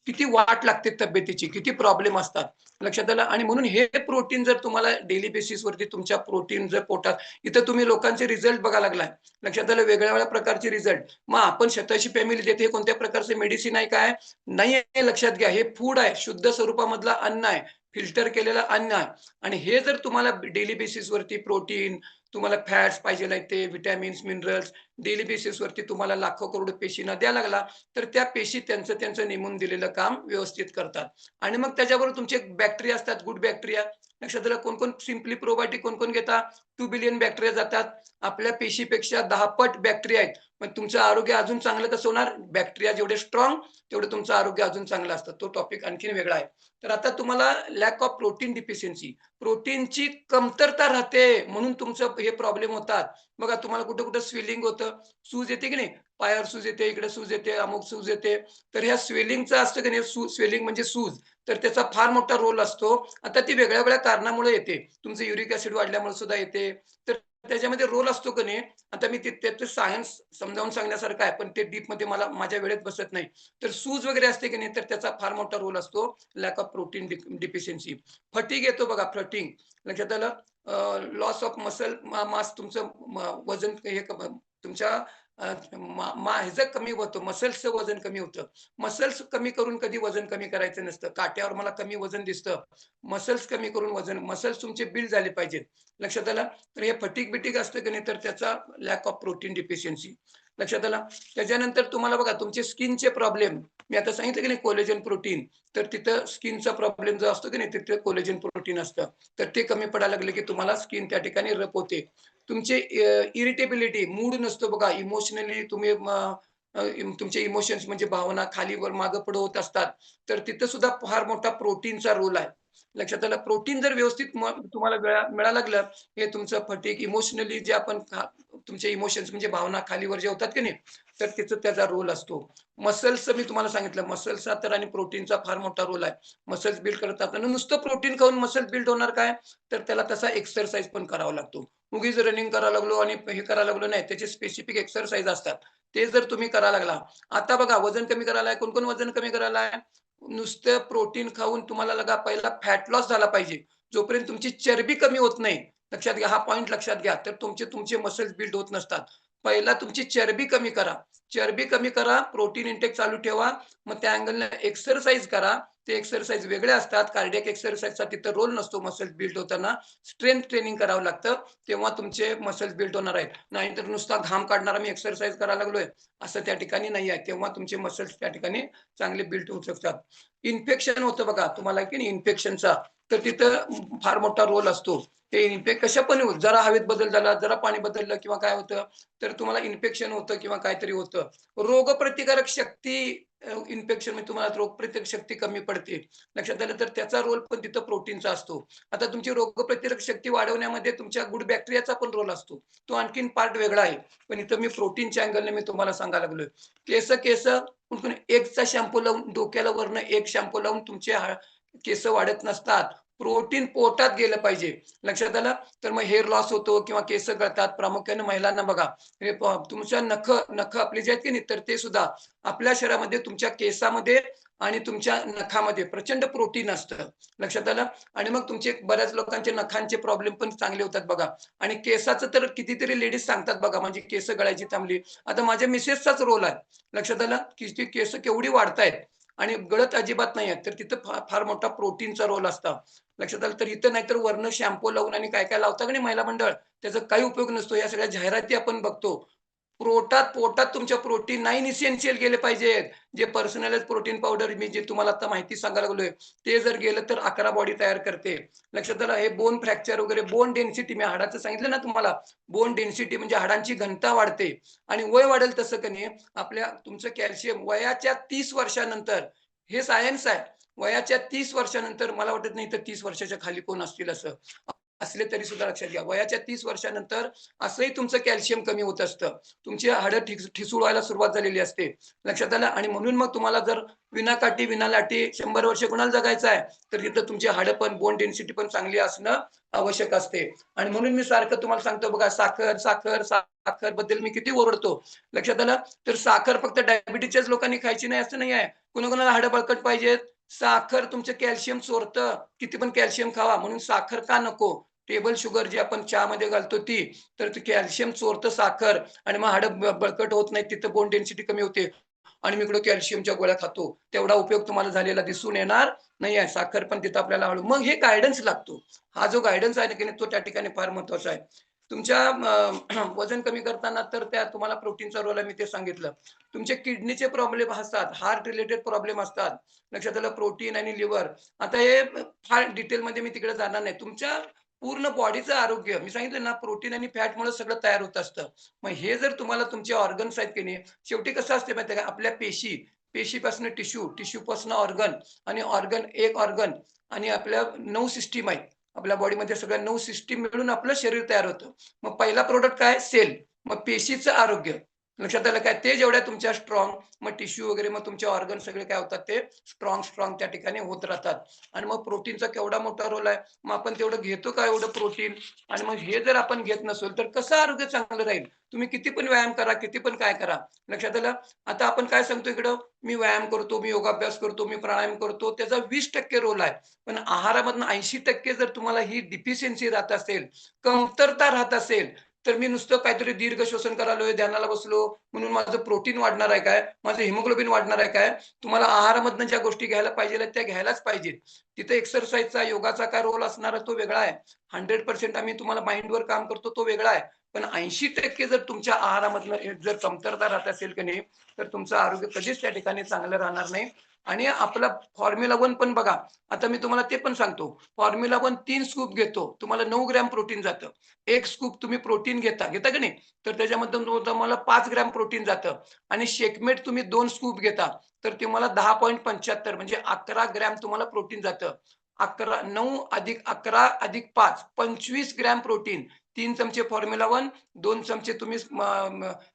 किती वाट लागते तब्येतीची, किती प्रॉब्लेम असतात. लक्षात आलं? आणि म्हणून हे प्रोटीन जर तुम्हाला डेली बेसिस वरती तुमच्या प्रोटीन जर पोटात, इथं तुम्ही लोकांचे रिझल्ट बघा लागलाय. लक्षात आलं? वेगळ्या प्रकारचे रिझल्ट. मग आपण शतायशी फॅमिली देते, हे कोणत्या प्रकारचे मेडिसिन आहे काय नाही आहे, लक्षात घ्या. हे फूड आहे, शुद्ध स्वरूपामधलं अन्न आहे, फिल्टर केलेलं अन्न आहे. आणि हे जर तुम्हाला डेली बेसिस वरती प्रोटीन, तुम्हाला फॅट्स पाहिजे आहे, ते विटॅमिन्स, मिनरल्स डेली बेसिस वरती तुम्हाला लाखो करोड पेशींना द्यायला लागला, तर त्या पेशी त्यांचं नेमून दिलेलं काम व्यवस्थित करतात. आणि मग त्याच्याबरोबर तुमचे बॅक्टेरिया असतात, गुड बॅक्टेरिया. लक्षात आलं? कोण सिम्पली प्रोबायोटिक कोण घेतात, 2 बिलियन बॅक्टेरिया जातात. आपल्या पेशीपेक्षा 10 पट बॅक्टेरिया आहेत. पण तुमचं आरोग्य अजून चांगलं कसं होणार, बॅक्टेरिया जेवढे स्ट्रॉंग तेवढं तुमचं आरोग्य अजून चांगलं असतं. तो टॉपिक आणखीन वेगळा आहे. तर आता तुम्हाला लॅक ऑफ प्रोटीन डिफिशियन्सी, प्रोटीनची कमतरता राहते म्हणून तुमचं हे प्रॉब्लेम होतात. बघा तुम्हाला कुठं स्वेलिंग होतं, सूज येते की नाही, पायावर सूज येते, इकडे सूज येते, अमुक सूज येते. तर ह्या स्वेलिंगचं असतं की नाही, स्वेलिंग म्हणजे सूज, तर त्याचा फार मोठा रोल असतो. आता ती वेगळ्या कारणामुळे येते. तुमचं युरिक ऍसिड वाढल्यामुळे सुद्धा येते. तर त्याच्यामध्ये रोल असतो की नाही, आता मी त्याचं सायन्स समजावून सांगण्यासारखं आहे, पण ते डीपमध्ये मला माझ्या वेळेत बसत नाही. तर सूज वगैरे असते की नाही, तर त्याचा फार मोठा रोल असतो lack of protein deficiency. Fatigue येतो बघा, फटीग लक्षात आलं. लॉस ऑफ मसल मास, तुमचं वजन हे तुमच्या ह्याचं कमी होतं, मसल्सचं वजन कमी होतं. मसल्स कमी करून कधी वजन कमी करायचं नसतं. काट्यावर मला कमी वजन दिसतं, मसल्स कमी करून वजन, मसल्स तुमचे बिल्ड झाले पाहिजेत. लक्षात आलं. तर हे फटीग-बिटीग असतं की नाही, तर त्याचा लॅक ऑफ प्रोटीन डिफिशियन्सी लक्षात आलं. त्याच्यानंतर तुम्हाला बघा तुमचे स्किनचे प्रॉब्लेम, मी आता सांगितलं की नाही कोलेजन प्रोटीन, तर तिथं स्किनचा प्रॉब्लेम जो असतो की नाही, तिथे कोलेजन प्रोटीन असतं. तर ते कमी पडायला लागले की तुम्हाला स्किन त्या ठिकाणी रफ होते. तुमचे इरिटेबिलिटी, मूड नसतो बघा, इमोशनली तुम्ही तुमचे इमोशन्स म्हणजे भावना खालीवर मागं पुढं होत असतात. तर तिथं सुद्धा फार मोठा प्रोटीनचा रोल आहे. लक्षात आलं. प्रोटीन जर व्यवस्थित तुम्हाला मिळायला लागलं, हे तुमचं फटीग इमोशनली जे आपण तुमचे इमोशन्स म्हणजे भावना खालीवर जे होतात की नाही, तर तिथं त्याचा रोल असतो. मसल्सचं मी तुम्हाला सांगितलं, मसल्सचा तर आणि प्रोटीनचा फार मोठा रोल आहे. मसल्स बिल्ड करत असताना नुसतं प्रोटीन खाऊन मसल्स बिल्ड होणार काय? तर त्याला तसा एक्सरसाइज पण करावा लागतो. उगीच रनिंग करायला लागलो आणि हे करायला लागलो नाही, त्याचे स्पेसिफिक एक्सरसाइज असतात. ते जर तुम्ही करायला लागला, आता बघा वजन कमी करायला आहे, कोण-कोण वजन कमी करायला आहे? नुसतं प्रोटीन खाऊन तुम्हाला लगा पहिला फॅट लॉस झाला पाहिजे. जोपर्यंत तुमची चरबी कमी होत नाही, लक्षात घ्या, हा पॉइंट लक्षात घ्या. तर तुमचे मसल्स बिल्ड होत नसतात. पहिला तुमची चरबी कमी करा. चरबी कमी करा, प्रोटीन इंटेक चालू ठेवा. मग त्या अँगलने एक्सरसाइज करा. ते एक्सरसाइज वेगळे असतात. कार्डियाक एक्सरसाइजचा तिथं रोल नसतो मसल्स बिल्ड होताना. स्ट्रेंथ ट्रेनिंग करावं लागतं. तेव्हा तुमचे मसल्स बिल्ड होणार आहेत. नाहीतर नुसता घाम काढणारा मी एक्सरसाइज करायला लागलोय, असं त्या ठिकाणी नाही आहे. तेव्हा तुमचे मसल्स त्या ठिकाणी चांगले बिल्ड होऊ शकतात. इन्फेक्शन होतं बघा तुम्हाला की नाही इन्फेक्शनचा, तर तिथं फार मोठा रोल असतो. ते कशा पण होईल, जरा हवेत बदल झाला, जरा पाणी बदललं किंवा काय होतं, तर तुम्हाला इन्फेक्शन होतं किंवा काहीतरी होतं. रोगप्रतिकारक शक्ती, इन्फेक्शन म्हणजे तुम्हाला रोगप्रतिकारक शक्ती कमी पडते. लक्षात आलं. तर त्याचा रोल पण तिथं प्रोटीनचा असतो. आता तुमची रोगप्रतिकारक शक्ती वाढवण्यामध्ये तुमच्या गुड बॅक्टेरियाचा पण रोल असतो. तो आणखीन पार्ट वेगळा आहे. पण इथं मी प्रोटीनच्या अँगलने मी तुम्हाला सांगायला लागलोय. केस कुठून एकचा शॅम्पू लावून डोक्याला वरनं एक शॅम्पू लावून तुमचे केस वाढत नसतात. प्रोटीन पोटात गेलं पाहिजे. लक्षात आलं. तर मग हेअर लॉस होतो किंवा केस गळतात. प्रामुख्याने महिलांना बघा, हे तुमच्या नख आपली जी आहेत की नाही, तर ते सुद्धा आपल्या शरीरामध्ये तुमच्या केसामध्ये आणि तुमच्या नखामध्ये प्रचंड प्रोटीन असतं. लक्षात आलं. आणि मग तुमचे बऱ्याच लोकांचे नखांचे प्रॉब्लेम पण चांगले होतात बघा. आणि केसाचं तर कितीतरी लेडीज सांगतात बघा, माझी केस गळायची थांबली. आता माझ्या मिसेसचाच रोल आहे. लक्षात आलं, की ती केस केवढी वाढतायत आणि गळत अजिबात नाही आहेत. तर तिथं फार मोठा प्रोटीनचा रोल असतो. लक्षात आलं. तर इथं नाहीतर वरनं शॅम्पू लावून आणि काय-काय लावता की नाही महिला मंडळ, त्याचा काही उपयोग नसतो. या सगळ्या जाहिराती आपण बघतो. पोटात तुमच्या प्रोटीन 9 इसेन्शियल गेले पाहिजेत. जे पर्सनलाइज प्रोटीन पावडर मी जे तुम्हाला आता माहिती सांगायला लागलोय, ते जर गेलं तर 11 बॉडी तयार करते. लक्षात आलं. हे बोन फ्रॅक्चर वगैरे, बोन डेन्सिटी मी हाडाचं सांगितलं ना तुम्हाला. बोन डेन्सिटी म्हणजे हाडांची घनता वाढते आणि वय वाढेल तसं की नाही आपल्या तुमचं कॅल्शियम वयाच्या 30 वर्षानंतर, हे सायन्स आहे. वयाच्या 30 वर्षानंतर, मला वाटत नाही तर 30 वर्षाच्या खाली कोण असतील असं. असले तरी सुद्धा लक्षात घ्या, वयाच्या 30 वर्षानंतर असंही तुमचं कॅल्शियम कमी होत असतं. तुमची हाडं ठिसूळ सुरुवात झालेली असते. लक्षात आलं. आणि म्हणून मग तुम्हाला जर विनाकाठी विनालाटी 100 वर्ष कुणाला जगायचं आहे, तर तिथं तुमची हाडं पण, बोन डेन्सिटी पण चांगली असणं आवश्यक असते. आणि म्हणून मी सारखं तुम्हाला सांगतो बघा, साखर बद्दल मी किती ओरडतो. लक्षात आलं. तर साखर फक्त डायबिटीजच्याच लोकांनी खायची नाही असं नाही आहे. कुणाकुणाला हाडं बळकट पाहिजेत, साखर तुमचं कॅल्शियम चोरतं. किती पण कॅल्शियम खावा, म्हणून साखर का नको? टेबल शुगर जी आपण चहामध्ये घालतो ती, तर ते कॅल्शियम चोरतं साखर आणि मग हाडं बळकट होत नाही. तिथं बोन डेन्सिटी कमी होते. आणि मी इकडं कॅल्शियमच्या गोळ्या खातो. तेवढा उपयोग तुम्हाला झालेला दिसून येणार नाही आहे. साखर पण तिथं आपल्याला हळू, मग हे गाईडन्स लागतो. हा जो गाईडन्स आहे ना की नाही, तो त्या ठिकाणी फार महत्वाचा आहे. तुमच्या वजन कमी करताना तर त्या तुम्हाला प्रोटीनचा रोल आहे, मी ते सांगितलं. तुमचे किडनीचे प्रॉब्लेम असतात, हार्ट रिलेटेड प्रॉब्लेम असतात. लक्षात आलं. प्रोटीन आणि लिव्हर, आता हे फार डिटेलमध्ये मी तिकडे जाणार नाही. तुमच्या पूर्ण बॉडीचं आरोग्य मी सांगितलं ना, प्रोटीन आणि फॅटमुळे सगळं तयार होत असतं. मग हे जर तुम्हाला तुमचे ऑर्गन्स आहेत की नाही, शेवटी कसं असते माहिती आहे का, आपल्या पेशीपासून टिश्यूपासून ऑर्गन आणि एक ऑर्गन आणि आपल्या 9 सिस्टीम आहेत. आपल्या बॉडीमध्ये सगळ्या 9 सिस्टीम मिळून आपलं शरीर तयार होतं. मग पहिला प्रोडक्ट काय? सेल. मग पेशीचं आरोग्य. लक्षात आलं काय? ते जेवढ्या तुमच्या स्ट्रॉंग, मग टिश्यू वगैरे, मग तुमचे ऑर्गन सगळे काय होतात, ते स्ट्रॉंग त्या ठिकाणी होत राहतात. आणि मग प्रोटीनचा केवढा मोठा रोल आहे. मग आपण तेवढं घेतो का एवढं प्रोटीन? आणि मग हे जर आपण घेत नसेल तर कसं आरोग्य चांगलं राहील? तुम्ही किती पण व्यायाम करा, किती पण काय करा. लक्षात आलं? आता आपण काय सांगतो इकडं, मी व्यायाम करतो, मी योगाभ्यास करतो, मी प्राणायाम करतो, त्याचा 20% रोल आहे. पण आहारामधनं 80% जर तुम्हाला ही डिफिशियन्सी राहत असेल, कमतरता राहत असेल, तर मी नुसतं काहीतरी दीर्घ श्वसन करालोय, ध्यानाला बसलो म्हणून माझं प्रोटीन वाढणार आहे काय? माझं हिमोग्लोबिन वाढणार आहे काय? तुम्हाला आहारामधनं ज्या गोष्टी घ्यायला पाहिजे त्या घ्यायलाच पाहिजेत. तिथे एक्सरसाइजचा, योगाचा काय रोल असणार तो वेगळा आहे. 100% आम्ही तुम्हाला माइंडवर काम करतो तो वेगळा आहे. पण 80% जर तुमच्या आहारामधनं जर कमतरता राहत असेल की नाही, तर तुमचं आरोग्य कधीच त्या ठिकाणी चांगलं राहणार नाही. आणि आपला फॉर्म्युला 1 पण बघा. आता मी तुम्हाला ते पण सांगतो. फॉर्म्युला 1 3 स्कूप घेतो. तुम्हाला 9 ग्रॅम प्रोटीन जातं. 1 स्कूप तुम्ही प्रोटीन घेता की नाही? तर त्याच्यामधून तुम्हाला 5 ग्रॅम प्रोटीन जातं. आणि शेकमेट तुम्ही 2 स्कूप घेता, तर तुम्हाला 10.75 म्हणजे 11 ग्रॅम तुम्हाला प्रोटीन जातं. 9 अधिक 11 अधिक 5 25 ग्रॅम प्रोटीन. 3 चमचे फॉर्म्युला 1, 2 चमचे तुम्ही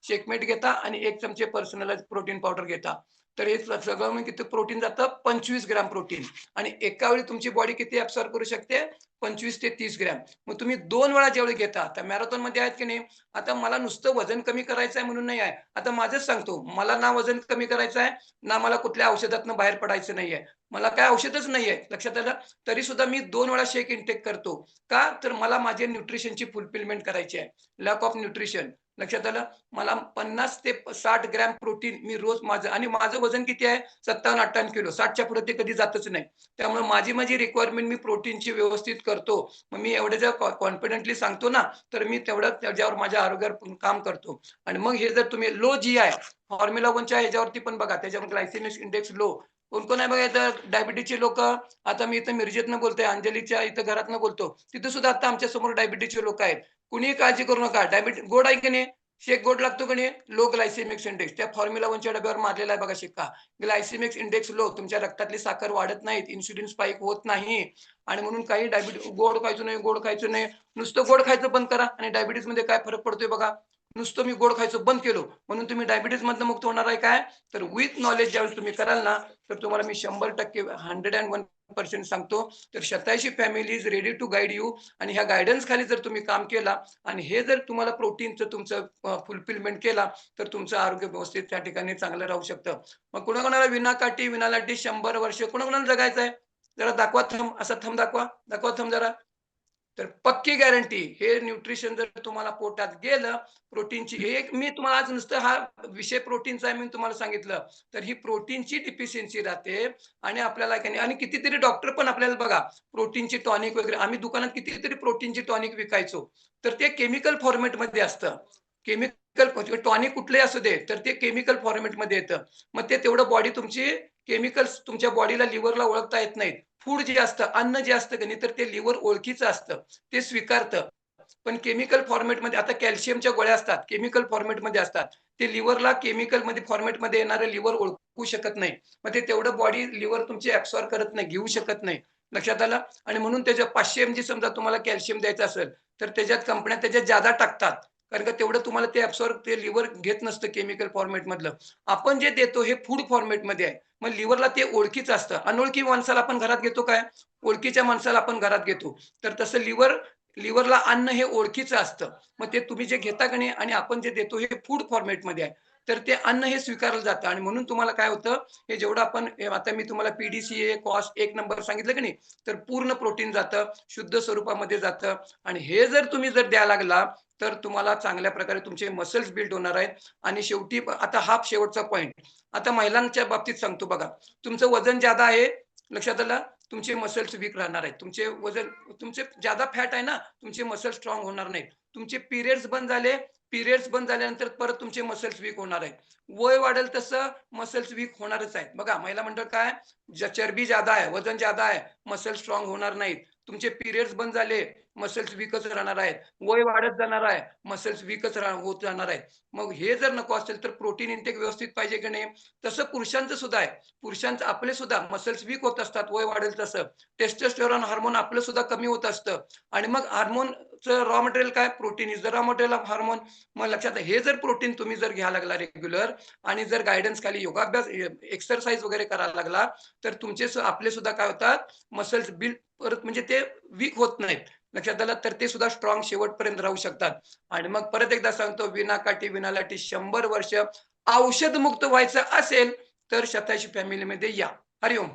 शेकमेट घेता आणि 1 चमचे पर्सनलाइज प्रोटीन पावडर घेता. तर हे सगळं मग किती प्रोटीन जातं? 25 ग्रॅम प्रोटीन. आणि एका वेळी तुमची बॉडी किती ॲब्सॉर्ब करू शकते? 25 ते 30 ग्रॅम. मग तुम्ही 2 वेळा जेवढे घेता, आता मॅरेथॉनमध्ये आहेत की नाही, आता मला नुसतं वजन कमी करायचं आहे म्हणून नाही आहे. आता माझंच सांगतो, मला ना वजन कमी करायचं आहे, ना मला कुठल्या औषधातनं बाहेर पडायचं नाहीये. मला काय औषधच नाहीये. लक्षात आलं? तरी सुद्धा मी 2 वेळा शेक इंटेक करतो. का? तर मला माझे न्यूट्रिशनची फुलफिलमेंट करायची आहे. Lack of nutrition. लक्षात आलं? मला 50 ते 60 ग्रॅम प्रोटीन मी रोज माझं, आणि माझं वजन किती आहे? 57-58 किलो. 60च्या पुढे ते कधी जातच नाही. त्यामुळे माझी रिक्वायरमेंट मी प्रोटीनची व्यवस्थित करतो. मग मी एवढं जर कॉन्फिडेंटली सांगतो ना, तर मी तेवढं त्याच्यावर माझ्या आरोग्यावर काम करतो. आणि मग हे जर तुम्ही लो GI फॉर्म्युला 1च्या ह्याच्यावरती पण बघा, त्याच्यावर ग्लायसेमिक इंडेक्स लो. कोण-कोण आहे बघा इथं डायबिटीजचे लोकं. आता मी इथं मिरजेतनं बोलतोय, अंजलीच्या इथं घरातनं बोलतो. तिथं सुद्धा आता आमच्या समोर डायबिटीजचे लोकं आहेत. कुणीही काळजी करू नका. गोड आहे की नाही? शेक गोड लागतो की नाही? Low glycemic index. त्या फॉर्म्युला 1च्या डब्यावर मारलेला आहे बघा शिक्का. Glycemic index low. तुमच्या रक्तातली साखर वाढत नाही, इन्सुलिन स्पाइक होत नाही. आणि म्हणून काही गोड खायचं नाही, गोड खायचं नाही. नुसतं गोड खायचं बंद करा आणि डायबिटीजमध्ये काय फरक पडतोय बघा. नुसतं मी गोड खायचं बंद केलं म्हणून तुम्ही डायबिटीजमधनं मुक्त होणार आहे काय? तर विथ नॉलेज ज्यावेळेस तुम्ही कराल ना, तर तुम्हाला मी 100% 101% सांगतो. तर 87 family is ready to guide you. आणि ह्या गाईडन्स खाली जर तुम्ही काम केला आणि हे जर तुम्हाला प्रोटीनचं तुमचं फुलफिलमेंट केला, तर तुमचं आरोग्य व्यवस्थित त्या ठिकाणी चांगलं राहू शकतं. मग कुणाकुणाला विनाकाठी, विनालाटी 100 वर्ष कुणाकुणाला जगायचं आहे? जरा दाखवा थंब, असा थंब दाखवा. दाखवा थंब जरा. तर पक्की गॅरंटी हे न्यूट्रिशन जर तुम्हाला पोटात गेलं, प्रोटीनची एक मी तुम्हाला आज नुसतं हा विषय प्रोटीनचा आहे मी तुम्हाला सांगितलं. तर ही प्रोटीनची डिफिशियन्सी राहते. आणि आपल्याला काही नाही, आणि कितीतरी डॉक्टर पण आपल्याला बघा प्रोटीनची टॉनिक वगैरे, आम्ही दुकानात कितीतरी प्रोटीनची टॉनिक विकायचो. तर ते केमिकल फॉर्मॅटमध्ये असतं. केमिकल टॉनिक कुठलंही असू दे, तर ते केमिकल फॉर्मॅटमध्ये येतं. मग ते तेवढं बॉडी तुमची केमिकल्स तुमच्या बॉडीला, लिव्हरला ओळखता येत नाहीत. फूड जे असतं, अन्न जे असतं की नाही, तर ते लिव्हर ओळखीचं असतं. ते स्वीकारतं. पण केमिकल फॉर्मॅटमध्ये आता कॅल्शियमच्या गोळ्या असतात, केमिकल फॉर्मॅटमध्ये असतात. ते लिव्हरला केमिकलमध्ये फॉर्मॅटमध्ये येणारं लिव्हर ओळखू शकत नाही. मग ते तेवढं बॉडी लिव्हर तुमची ॲब्सॉर्ब करत नाही, घेऊ शकत नाही. लक्षात आलं? आणि म्हणून त्याच्या 500 mg समजा तुम्हाला कॅल्शियम द्यायचं असेल, तर त्याच्यात कंपन्या त्याच्यात जादा टाकतात. कारण का तेवढं तुम्हाला ते ॲब्सॉर्ब ते लिव्हर घेत नसतं केमिकल फॉर्मॅटमधलं. आपण जे देतो हे फूड फॉर्मॅटमध्ये आहे. मग लिव्हरला ते ओळखीचं असतं. अनोळखी माणसाला आपण घरात घेतो काय? ओळखीच्या माणसाला आपण घरात घेतो. तर तसं लिव्हरला अन्न हे ओळखीचं असतं. मग ते तुम्ही जे घेता की नाही आणि आपण जे देतो हे फूड फॉर्मॅटमध्ये आहे. तर ते अन्न हे स्वीकारलं जातं आणि म्हणून तुम्हाला काय होतं, हे जेवढं आपण आता मी तुम्हाला PDCA, कॉस्ट 1 नंबर सांगितलं की नाही, तर पूर्ण प्रोटीन जातं, शुद्ध स्वरूपामध्ये जातं. आणि हे जर तुम्ही द्यायला लागला, तर तुम्हाला चांगल्या प्रकारे तुमचे मसल्स बिल्ड होणार आहेत. आणि शेवटी आता हा शेवटचा पॉइंट. आता महिलांच्या बाबतीत सांगतो बघा. तुमचं वजन जादा आहे, लक्षात आलं? तुमचे मसल्स वीक राहणार आहेत. तुमचे जादा फॅट आहे ना, तुमचे मसल स्ट्रॉंग होणार नाहीत. तुमचे पिरियड्स बंद झाल्यानंतर परत तुमचे मसल्स वीक होणार आहेत. वय वाढेल तसं मसल्स वीक होणारच आहेत. बघा महिला मंडळ काय, चरबी जादा आहे, वजन जादा आहे, मसल स्ट्रॉंग होणार नाहीत. तुमचे पिरियड्स बंद झाले, मसल्स वीकच राहणार आहेत. वय वाढत जाणार आहे, मसल्स वीकच होत जाणार आहेत. मग हे जर नको असेल तर प्रोटीन इंटेक व्यवस्थित पाहिजे की नाही? तसं पुरुषांचं सुद्धा आहे. पुरुषांचं आपले सुद्धा मसल्स वीक होत असतात वय वाढेल तसं. टेस्टोस्टेरोन हार्मोन आपलं सुद्धा कमी होत असतं. आणि मग हार्मोन ग्रोथचं रॉ मटेरियल काय? Protein is the raw material of hormone. मग लक्षात हे जर प्रोटीन तुम्ही जर घ्यायला लागला रेग्युलर आणि जर गायडन्स खाली योगाभ्यास एक्सरसाइज वगैरे करायला लागला तर तुमचे आपले सुद्धा काय होतात मसल्स बिल्ड परत म्हणजे ते वीक होत नाहीत. लक्षात आलं तर ते सुद्धा स्ट्रॉंग शेवटपर्यंत राहू शकतात. आणि मग परत एकदा सांगतो विनाकाठी विनालाठी 100 वर्ष औषध मुक्त व्हायचं असेल तर शतायुषी फॅमिलीमध्ये या. हरिओम.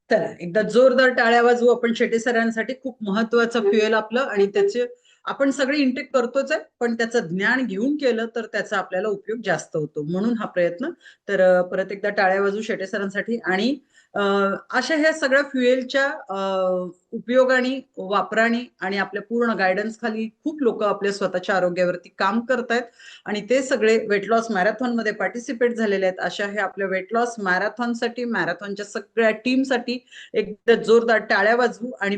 चला एकदा जोरदार टाळ्या वाजवू आपण शेटे सरांसाठी. खूप महत्वाचं फ्युएल आपलं आणि त्याचे आपण सगळे इंटेक करतोच आहे, पण त्याचं ज्ञान घेऊन केलं तर त्याचा आपल्याला उपयोग जास्त होतो, म्हणून हा प्रयत्न. तर परत एकदा टाळ्या वाजवू शेटे सरांसाठी. आणि अशा ह्या सगळ्या फ्युएलच्या उपयोगाने वापराने आणि आपल्या पूर्ण गायडन्स खाली खूप लोक आपल्या स्वतःच्या आरोग्यावरती काम करतायत आणि ते सगळे वेट लॉस मॅरेथॉन मध्ये पार्टिसिपेट झालेले आहेत. अशा हे आपल्या वेट लॉस मॅरेथॉनसाठी, मॅरेथॉनच्या सगळ्या टीमसाठी एकदा जोरदार टाळ्या वाजवू आणि